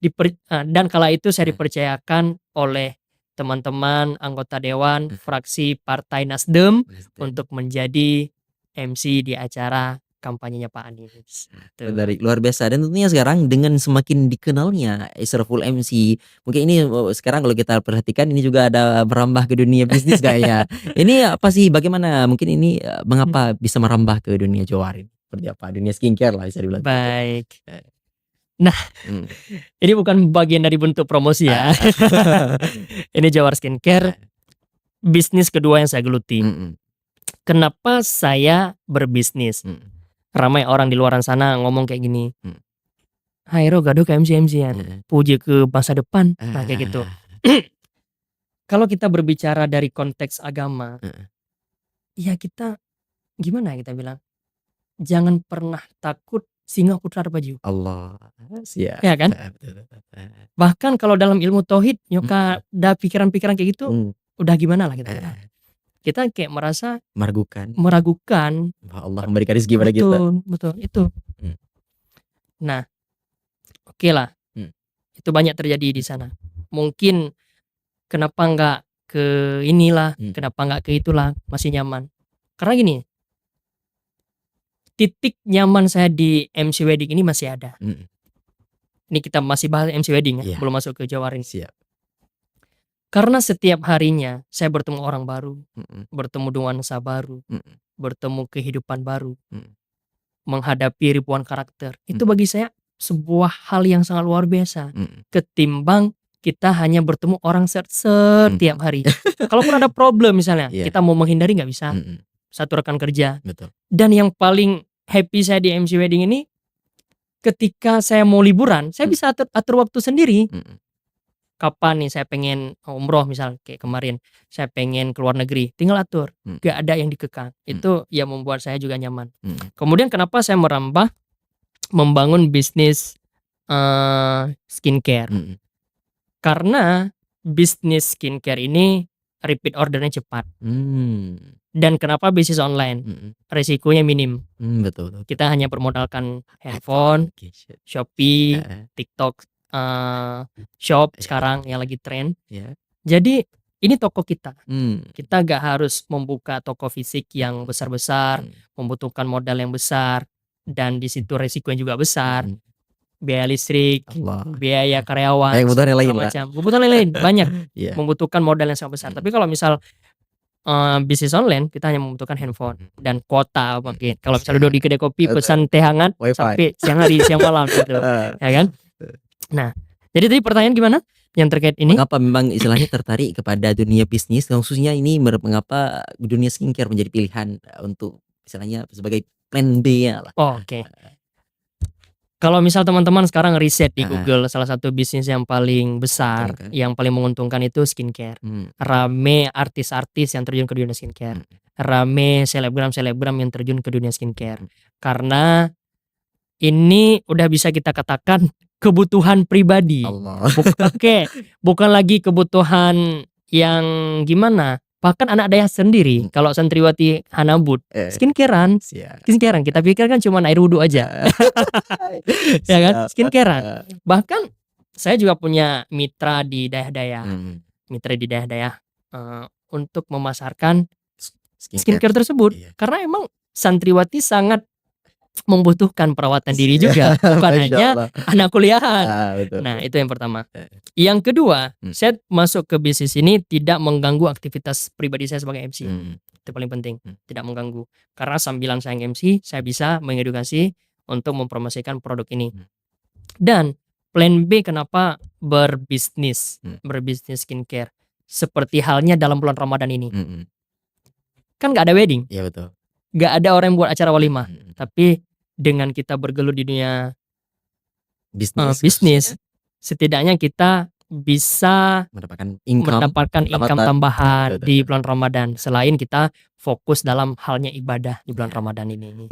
Dan kala itu saya dipercayakan oleh teman-teman anggota dewan fraksi Partai Nasdem untuk menjadi MC di acara kampanyenya Pak Anies. Tuh. Menarik, luar biasa. Dan tentunya sekarang dengan semakin dikenalnya Israful MC, mungkin ini sekarang kalau kita perhatikan ini juga ada merambah ke dunia bisnis kayaknya. Ini apa sih, bagaimana mungkin ini mengapa bisa merambah ke dunia Jowarin? Seperti apa? Dunia skincare lah bisa dibilang. Baik. Nah, ini bukan bagian dari bentuk promosi ya. Ini Jawar Skincare, bisnis kedua yang saya geluti. Kenapa saya berbisnis? Ramai orang di luaran sana ngomong kayak gini. Hairo gaduh ke MC-MC-an, puji ke masa depan. Nah, kayak gitu. Kalau kita berbicara dari konteks agama, ya kita gimana kita bilang? Jangan pernah takut singa putra baju. Allah, siap. Ya kan? Bahkan kalau dalam ilmu tauhid, nyoka ada pikiran-pikiran kayak gitu, udah gimana lah kita. Kita kayak merasa meragukan bahwa Allah memberikan rezeki pada kita. Betul, itu. Nah, oke lah. Itu banyak terjadi di sana. Mungkin kenapa nggak ke inilah, kenapa nggak ke itulah, masih nyaman. Karena gini, titik nyaman saya di MC Wedding ini masih ada. Ini kita masih bahas MC Wedding ya, belum masuk ke Jowarin. Siap. Karena setiap harinya saya bertemu orang baru, bertemu nuansa baru, bertemu kehidupan baru, menghadapi ribuan karakter. Itu bagi saya sebuah hal yang sangat luar biasa. Ketimbang kita hanya bertemu orang setiap hari. Kalaupun ada problem misalnya, kita mau menghindari nggak bisa. Satu rekan kerja. Betul. Dan yang paling happy saya di MC Wedding ini, ketika saya mau liburan, saya bisa atur waktu sendiri. Kapan nih saya pengen umroh misal kayak kemarin, saya pengen keluar negeri, tinggal atur, gak ada yang dikekang. Itu yang membuat saya juga nyaman. Kemudian kenapa saya merambah membangun bisnis skincare? Karena bisnis skincare ini repeat ordernya cepat. Dan kenapa bisnis online? Resikonya minim. Betul. Kita hanya bermodalkan handphone, Shopee, TikTok Shop sekarang yang lagi tren. Jadi ini toko kita. Kita gak harus membuka toko fisik yang besar-besar, membutuhkan modal yang besar, dan di situ resikonya juga besar. Biaya listrik, biaya karyawan, kebutuhan lain banyak. Membutuhkan modal yang sangat besar. Tapi kalau misal bisnis online, kita hanya membutuhkan handphone dan kuota mungkin. Kalau misalnya duduk di kedai kopi pesan teh hangat sampai siang hari, siang malam gitu. Ya kan? Nah, jadi tadi pertanyaan gimana yang terkait ini? Mengapa memang istilahnya tertarik kepada dunia bisnis, khususnya ini mengapa dunia skincare menjadi pilihan untuk istilahnya sebagai plan B ya lah. Oke. Kalau misal teman-teman sekarang riset di Google, salah satu bisnis yang paling besar, yang paling menguntungkan itu skincare. Rame artis-artis yang terjun ke dunia skincare. Rame selebgram-selebgram yang terjun ke dunia skincare. Karena ini udah bisa kita katakan kebutuhan pribadi. Bukan lagi kebutuhan yang gimana. Bahkan anak dayah sendiri, kalau santriwati Hanabud, skincarean. Kita pikirkan cuma air wudhu aja. Ya kan? Skincarean. Bahkan saya juga punya mitra di dayah-dayah. Untuk memasarkan skincare tersebut. Karena emang santriwati sangat membutuhkan perawatan diri juga, bukan hanya anak kuliahan. Nah, itu yang pertama. Yang kedua, saya masuk ke bisnis ini tidak mengganggu aktivitas pribadi saya sebagai MC. Itu paling penting, tidak mengganggu. Karena sambilan saya MC, saya bisa mengedukasi untuk mempromosikan produk ini. Dan plan B kenapa berbisnis skincare, seperti halnya dalam bulan Ramadan ini. Kan gak ada wedding. Iya betul. Gak ada orang yang buat acara walimah. Tapi dengan kita bergelut di dunia bisnis, setidaknya kita bisa mendapatkan income tambahan di bulan Ramadan. Selain kita fokus dalam halnya ibadah di bulan Ramadan ini.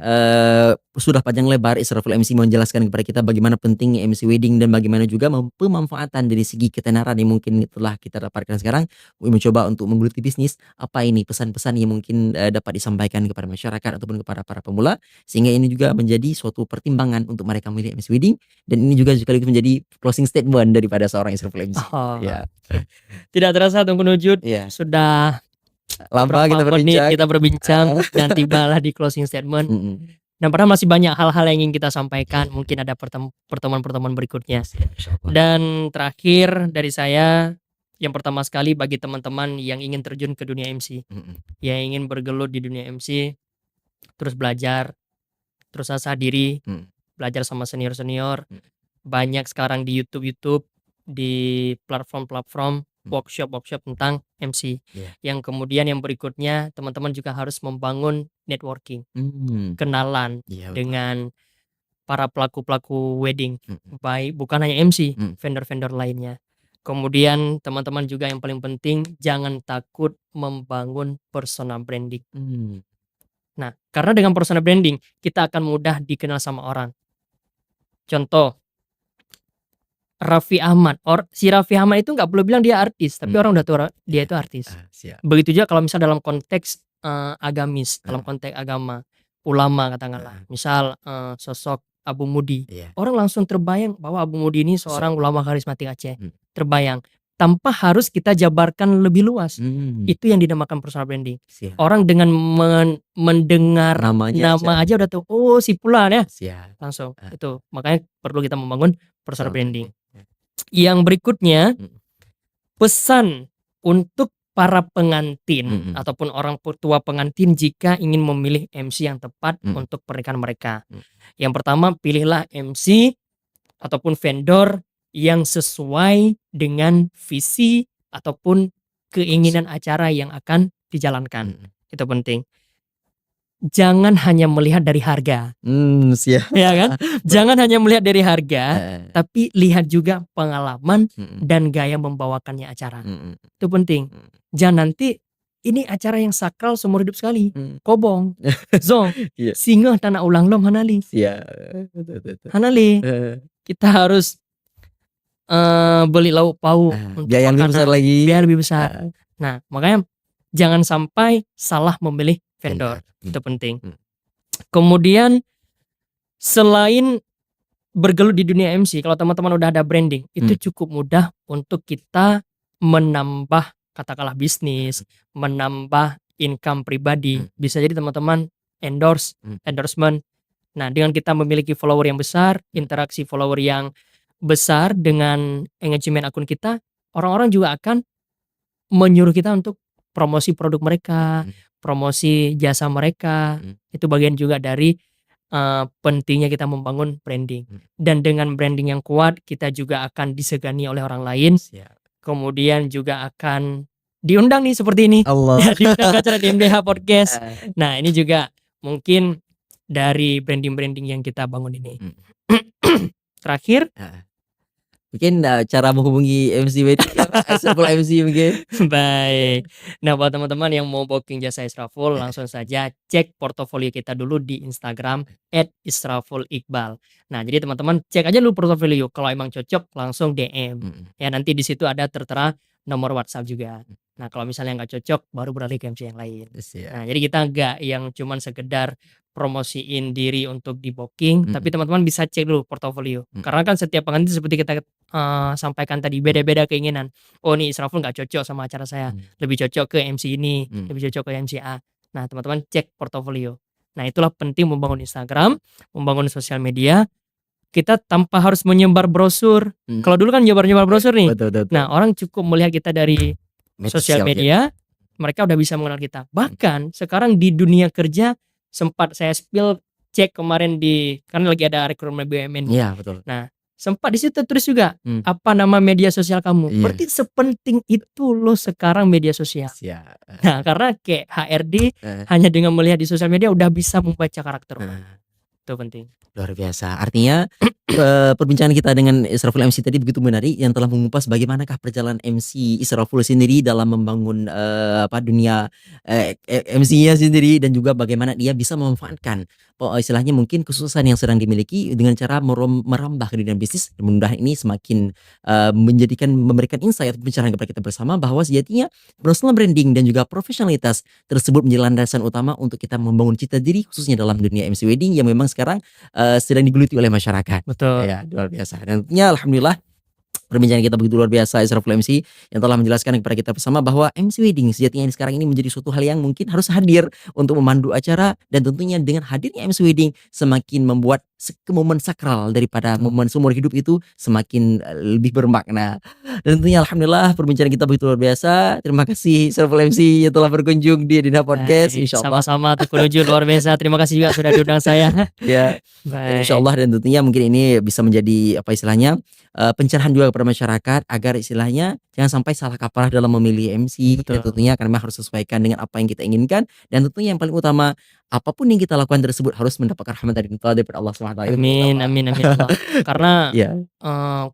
Sudah panjang lebar Israful MC menjelaskan kepada kita bagaimana pentingnya MC wedding dan bagaimana juga pemanfaatan dari segi ketenaran yang mungkin telah kita dapatkan sekarang. Mencoba untuk menggeluti bisnis, apa ini pesan-pesan yang mungkin dapat disampaikan kepada masyarakat ataupun kepada para pemula, sehingga ini juga menjadi suatu pertimbangan untuk mereka memilih MC wedding, dan ini juga sekaligus menjadi closing statement daripada seorang Israful MC. Oh, Ya, tidak terasa Tunggu Nujud ya. sudah Lama kita berapa menit berbincang. kita berbincang dan tibalah di closing statement. Mm-mm. Dan padahal masih banyak hal-hal yang ingin kita sampaikan. Mungkin ada pertemuan-pertemuan berikutnya. Insyaallah. Dan terakhir dari saya, yang pertama sekali bagi teman-teman yang ingin terjun ke dunia MC, Mm-mm. yang ingin bergelut di dunia MC, terus belajar, terus asah diri, belajar sama senior-senior. Banyak sekarang di YouTube, di platform-platform workshop tentang MC. Yeah. Yang kemudian yang berikutnya, teman-teman juga harus membangun networking, kenalan Iya, betul. dengan para pelaku-pelaku wedding, Mm-mm. baik bukan hanya MC, Mm. vendor-vendor lainnya. Kemudian teman-teman juga yang paling penting, jangan takut membangun personal branding. Nah, karena dengan personal branding kita akan mudah dikenal sama orang. Contoh, Raffi Ahmad. Si Raffi Ahmad itu nggak perlu bilang dia artis, tapi orang udah tahu dia itu artis. Siap. Begitu juga kalau misal dalam konteks agamis, dalam konteks agama, ulama katakanlah. Misal sosok Abu Mudi. Iya. Orang langsung terbayang bahwa Abu Mudi ini seorang ulama karismatik Aceh. Hmm. Terbayang. Tanpa harus kita jabarkan lebih luas. Itu yang dinamakan personal branding. Siap. Orang dengan mendengar Namanya nama aja udah tahu, oh si Fulan ya. Siap. Langsung. Itu makanya perlu kita membangun personal branding. Ya. Yang berikutnya, pesan untuk para pengantin ataupun orang tua pengantin jika ingin memilih MC yang tepat untuk pernikahan mereka. Yang pertama, pilihlah MC ataupun vendor yang sesuai dengan visi ataupun keinginan acara yang akan dijalankan. Itu penting. Jangan hanya melihat dari harga. Siap. Ya kan? Jangan hanya melihat dari harga, tapi lihat juga pengalaman dan gaya membawakannya acara. Itu penting. Jangan nanti ini acara yang sakral seumur hidup sekali. Kobong, zong, Iya. singa tanah ulang lom hanali. Siap. Betul. Hanali. Kita harus beli lauk pauk untuk Biaya yang lebih makanan. besar lagi. Biaya lebih besar. Nah, makanya jangan sampai salah memilih vendor. Itu penting. Kemudian selain bergelut di dunia MC, kalau teman-teman udah ada branding, itu cukup mudah untuk kita menambah katakanlah bisnis, menambah income pribadi. Bisa jadi teman-teman endorsement. Nah, dengan kita memiliki follower yang besar, interaksi follower yang besar dengan engagement akun kita, orang-orang juga akan menyuruh kita untuk promosi produk mereka, promosi jasa mereka. Itu bagian juga dari pentingnya kita membangun branding. Dan dengan branding yang kuat, kita juga akan disegani oleh orang lain. Kemudian juga akan diundang nih seperti ini. Allah. Ya, diundang ke acara DMDH Podcast. Nah, ini juga mungkin dari branding-branding yang kita bangun ini. Terakhir, Mungkin cara menghubungi MC wedding Israful MC mungkin. baik. Nah, buat teman-teman yang mau booking jasa Israful, langsung saja cek portofolio kita dulu di Instagram @israfuliqbal. Nah, jadi teman-teman cek aja dulu portofolio. Kalau emang cocok, langsung DM. Ya, nanti di situ ada tertera nomor WhatsApp juga. Nah, kalau misalnya nggak cocok, baru beralih ke MC yang lain. Nah, jadi kita nggak yang cuman sekedar promosiin diri untuk di booking, tapi teman-teman bisa cek dulu portofolio. Karena kan setiap pengantin seperti kita sampaikan tadi, beda-beda keinginan. Oh, nih Israful nggak cocok sama acara saya, lebih cocok ke MC ini, lebih cocok ke MC A. Nah, teman-teman cek portofolio. Nah, itulah penting membangun Instagram, membangun sosial media. Kita tanpa harus menyebar brosur. Kalau dulu kan nyebar brosur nih. Betul. Nah, orang cukup melihat kita dari sosial media, mereka udah bisa mengenal kita. Bahkan sekarang di dunia kerja, sempat saya spill cek kemarin karena lagi ada rekrutmen BUMN. Iya, betul. Nah, sempat di situ tulis juga apa nama media sosial kamu. Iya. Berarti sepenting itu loh sekarang media sosial. Siap. Nah, karena kayak HRD hanya dengan melihat di sosial media udah bisa membaca karakter orang. Itu penting. Luar biasa. Artinya perbincangan kita dengan Israful MC tadi begitu menarik yang telah mengupas bagaimanakah perjalanan MC Israful sendiri dalam membangun dunia MC-nya sendiri dan juga bagaimana dia bisa memanfaatkan istilahnya mungkin kesuksesan yang sedang dimiliki dengan cara merambah ke dunia bisnis. Mudah-mudahan ini semakin memberikan insight atau pencerahan kepada kita bersama bahwa sejatinya personal branding dan juga profesionalitas tersebut menjadi landasan utama untuk kita membangun cita diri khususnya dalam dunia MC wedding yang memang sekarang sedang digeluti oleh masyarakat. Betul. Ya, luar biasa. Dan tentunya alhamdulillah perbincangan kita begitu luar biasa Israful MC yang telah menjelaskan kepada kita bersama bahwa MC wedding sejatinya sekarang ini menjadi suatu hal yang mungkin harus hadir untuk memandu acara dan tentunya dengan hadirnya MC wedding semakin membuat momen sakral daripada momen seumur hidup itu semakin lebih bermakna. Dan tentunya alhamdulillah perbincangan kita begitu luar biasa. Terima kasih Israful MC yang telah berkunjung di Dina Podcast. Insyaallah. Sama-sama Tuku Nuju luar biasa. Terima kasih juga sudah diundang saya. Ya. Baik. Insyaallah dan tentunya mungkin ini bisa menjadi pencerahan juga kepada masyarakat agar istilahnya jangan sampai salah kaprah dalam memilih MC. Betul. Dan tentunya karena harus sesuaikan dengan apa yang kita inginkan dan tentunya yang paling utama apapun yang kita lakukan tersebut harus mendapatkan rahmat daripada Allah SWT. Amin Allah. Karena Ya.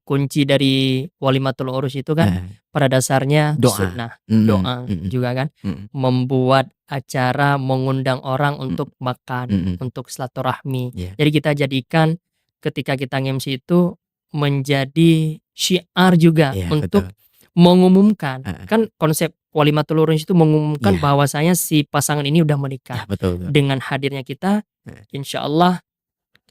kunci dari walimatul urus itu kan pada dasarnya Doa. sunnah, doa juga kan, membuat acara mengundang orang untuk makan, untuk silaturahmi. Yeah. Jadi kita jadikan ketika kita nge-MC itu menjadi syiar juga Iya, untuk betul. mengumumkan. Kan konsep walimatul urus itu mengumumkan Iya. bahwasanya si pasangan ini udah Ya, menikah. betul. Dengan hadirnya kita, insya Allah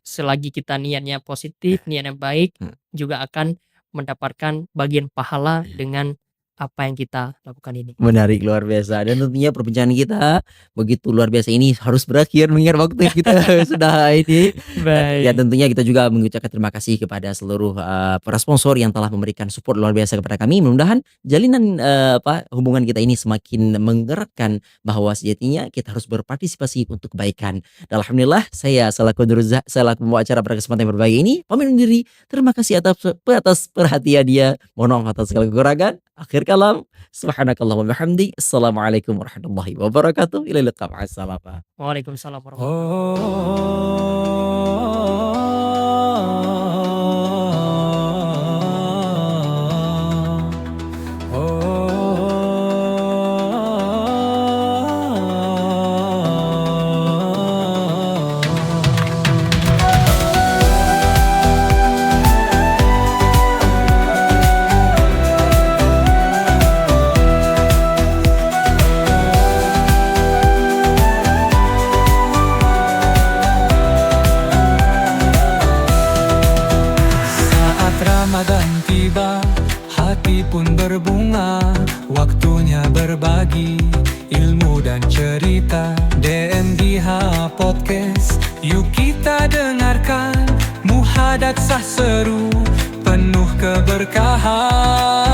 selagi kita niatnya positif, niatnya baik, juga akan mendapatkan bagian pahala dengan apa yang kita lakukan ini. Menarik luar biasa dan tentunya perbincangan kita begitu luar biasa ini harus berakhir mengingat waktu yang kita sudah ini. Baik. Ya tentunya kita juga mengucapkan terima kasih kepada seluruh para sponsor yang telah memberikan support luar biasa kepada kami. Mudah-mudahan jalinan hubungan kita ini semakin menggerakkan bahwa sejatinya kita harus berpartisipasi untuk kebaikan. Dan alhamdulillah saya selaku pembawa acara pada kesempatan yang berbagi ini pamit undur diri. Terima kasih atas perhatian dia. Mohon maaf atas segala kekurangan. Akhir kalam, subhanakallah wa bihamdi. Assalamualaikum warahmatullahi wabarakatuh. Ila liqa ma'assalam. Waalaikumsalam warahmatullahi Saat Ramadan tiba, hati pun berbunga. Waktunya berbagi ilmu dan cerita. DMDH Podcast, yuk kita dengarkan. Muhadatsah seru, penuh keberkahan.